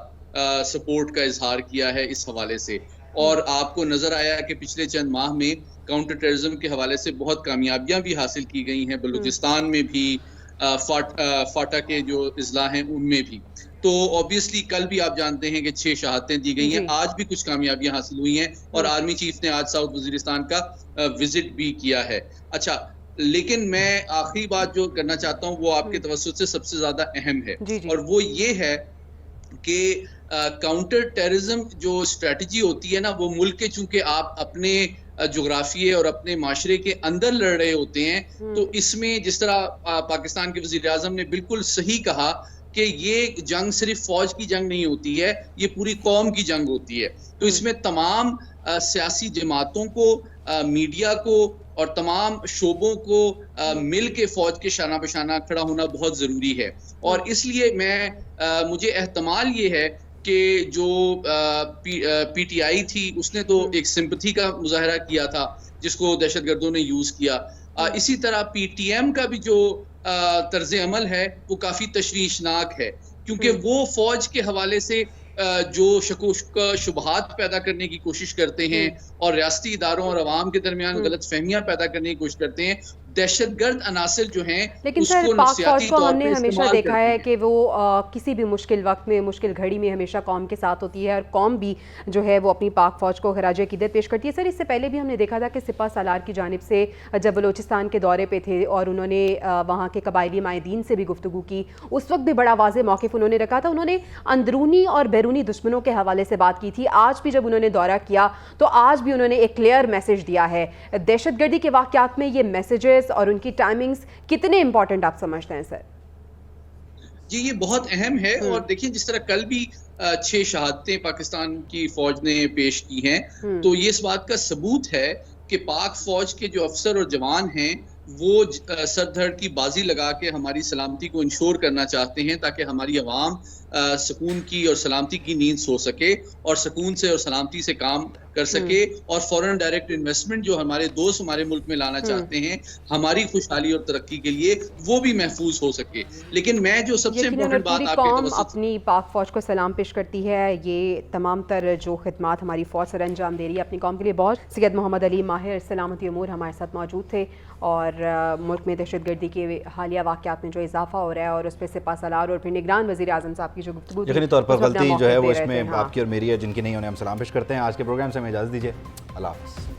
سپورٹ کا اظہار کیا ہے اس حوالے سے. اور آپ کو نظر آیا کہ پچھلے چند ماہ میں کاؤنٹر ٹیررزم کے حوالے سے بہت کامیابیاں بھی حاصل کی گئی ہیں. بلوچستان میں بھی فاٹا کے جو اضلاع ہیں ان میں بھی. تو آبویسلی کل بھی آپ جانتے ہیں کہ 6 شہادتیں دی گئی ہیں, آج بھی کچھ کامیابیاں حاصل ہوئی ہیں اور آرمی چیف نے آج ساؤتھ وزیرستان کا وزٹ بھی کیا ہے. اچھا, لیکن میں آخری بات جو کرنا چاہتا ہوں وہ آپ کے توسط سے سب سے زیادہ اہم ہے, اور وہ یہ ہے کہ کاؤنٹر ٹیررزم جو اسٹریٹجی ہوتی ہے نا, وہ ملک کے چونکہ آپ اپنے جغرافیے اور اپنے معاشرے کے اندر لڑ رہے ہوتے ہیں, تو اس میں جس طرح پاکستان کے وزیر اعظم نے بالکل صحیح کہا کہ یہ جنگ صرف فوج کی جنگ نہیں ہوتی ہے, یہ پوری قوم کی جنگ ہوتی ہے. تو اس میں تمام سیاسی جماعتوں کو, میڈیا کو اور تمام شعبوں کو مل کے فوج کے شانہ بشانہ کھڑا ہونا بہت ضروری ہے. اور اس لیے مجھے احتمال یہ ہے کہ جو پی ٹی آئی تھی اس نے تو ایک سمپتھی کا مظاہرہ کیا تھا جس کو دہشت گردوں نے یوز کیا. اسی طرح پی ٹی ایم کا بھی جو طرز عمل ہے وہ کافی تشویشناک ہے, کیونکہ وہ فوج کے حوالے سے جو شک و شبہات پیدا کرنے کی کوشش کرتے ہیں اور ریاستی اداروں اور عوام کے درمیان غلط فہمیاں پیدا کرنے کی کوشش کرتے ہیں. دہشت گرد عناصر جو ہیں لیکن سر پاک فوج کو ہم نے ہمیشہ دیکھا ہے کہ وہ کسی بھی مشکل وقت میں, مشکل گھڑی میں ہمیشہ قوم کے ساتھ ہوتی ہے, اور قوم بھی جو ہے وہ اپنی پاک فوج کو خراج عقیدت پیش کرتی ہے. سر اس سے پہلے بھی ہم نے دیکھا تھا کہ سپہ سالار کی جانب سے جب بلوچستان کے دورے پہ تھے اور انہوں نے وہاں کے قبائلی مائدین سے بھی گفتگو کی, اس وقت بھی بڑا واضح موقف انہوں نے رکھا تھا. انہوں نے اندرونی اور بیرونی دشمنوں کے حوالے سے بات کی تھی. آج بھی جب انہوں نے دورہ کیا تو آج بھی انہوں نے ایک کلیئر میسج دیا ہے. دہشت گردی کے واقعات میں یہ میسیجز اور ان کی ٹائمنگز کتنے امپورٹنٹ آپ سمجھتے ہیں سر؟ جی یہ بہت اہم ہے, اور دیکھیں جس طرح کل بھی 6 شہادتیں پاکستان کی فوج نے پیش کی ہیں, تو یہ اس بات کا ثبوت ہے کہ پاک فوج کے جو افسر اور جوان ہیں وہ سر دھڑ کی بازی لگا کے ہماری سلامتی کو انشور کرنا چاہتے ہیں, تاکہ ہماری عوام سکون کی اور سلامتی کی نیند سو سکے اور سکون سے اور سلامتی سے کام کر سکے, اور فورن ڈائریکٹ انویسٹمنٹ جو ہمارے دوست ہمارے ملک میں لانا چاہتے ہیں ہماری خوشحالی اور ترقی کے لیے, وہ بھی محفوظ ہو سکے. لیکن میں جو سب سے امپورٹنٹ بات آپ کے توسط اپنی پاک فوج کو سلام پیش کرتی ہے. یہ تمام تر جو خدمات ہماری فوج سر انجام دے رہی ہے اپنی قوم کے لیے. بہت سید محمد علی ماہر سلامتی امور ہمارے ساتھ موجود تھے, اور ملک میں دہشت گردی کے حالیہ واقعات میں جو اضافہ ہو رہا ہے اور اس پہ سپہ سالار اور پھر نگران وزیر اعظم صاحب کی جو گفتگو یقینی طور پر غلطی جو ہے وہ اس میں آپ کی اور میری ہے, جن کی نہیں, انہیں ہم سلام پیش کرتے ہیں. آج کے پروگرام سے ہمیں اجازت دیجیے. اللہ حافظ.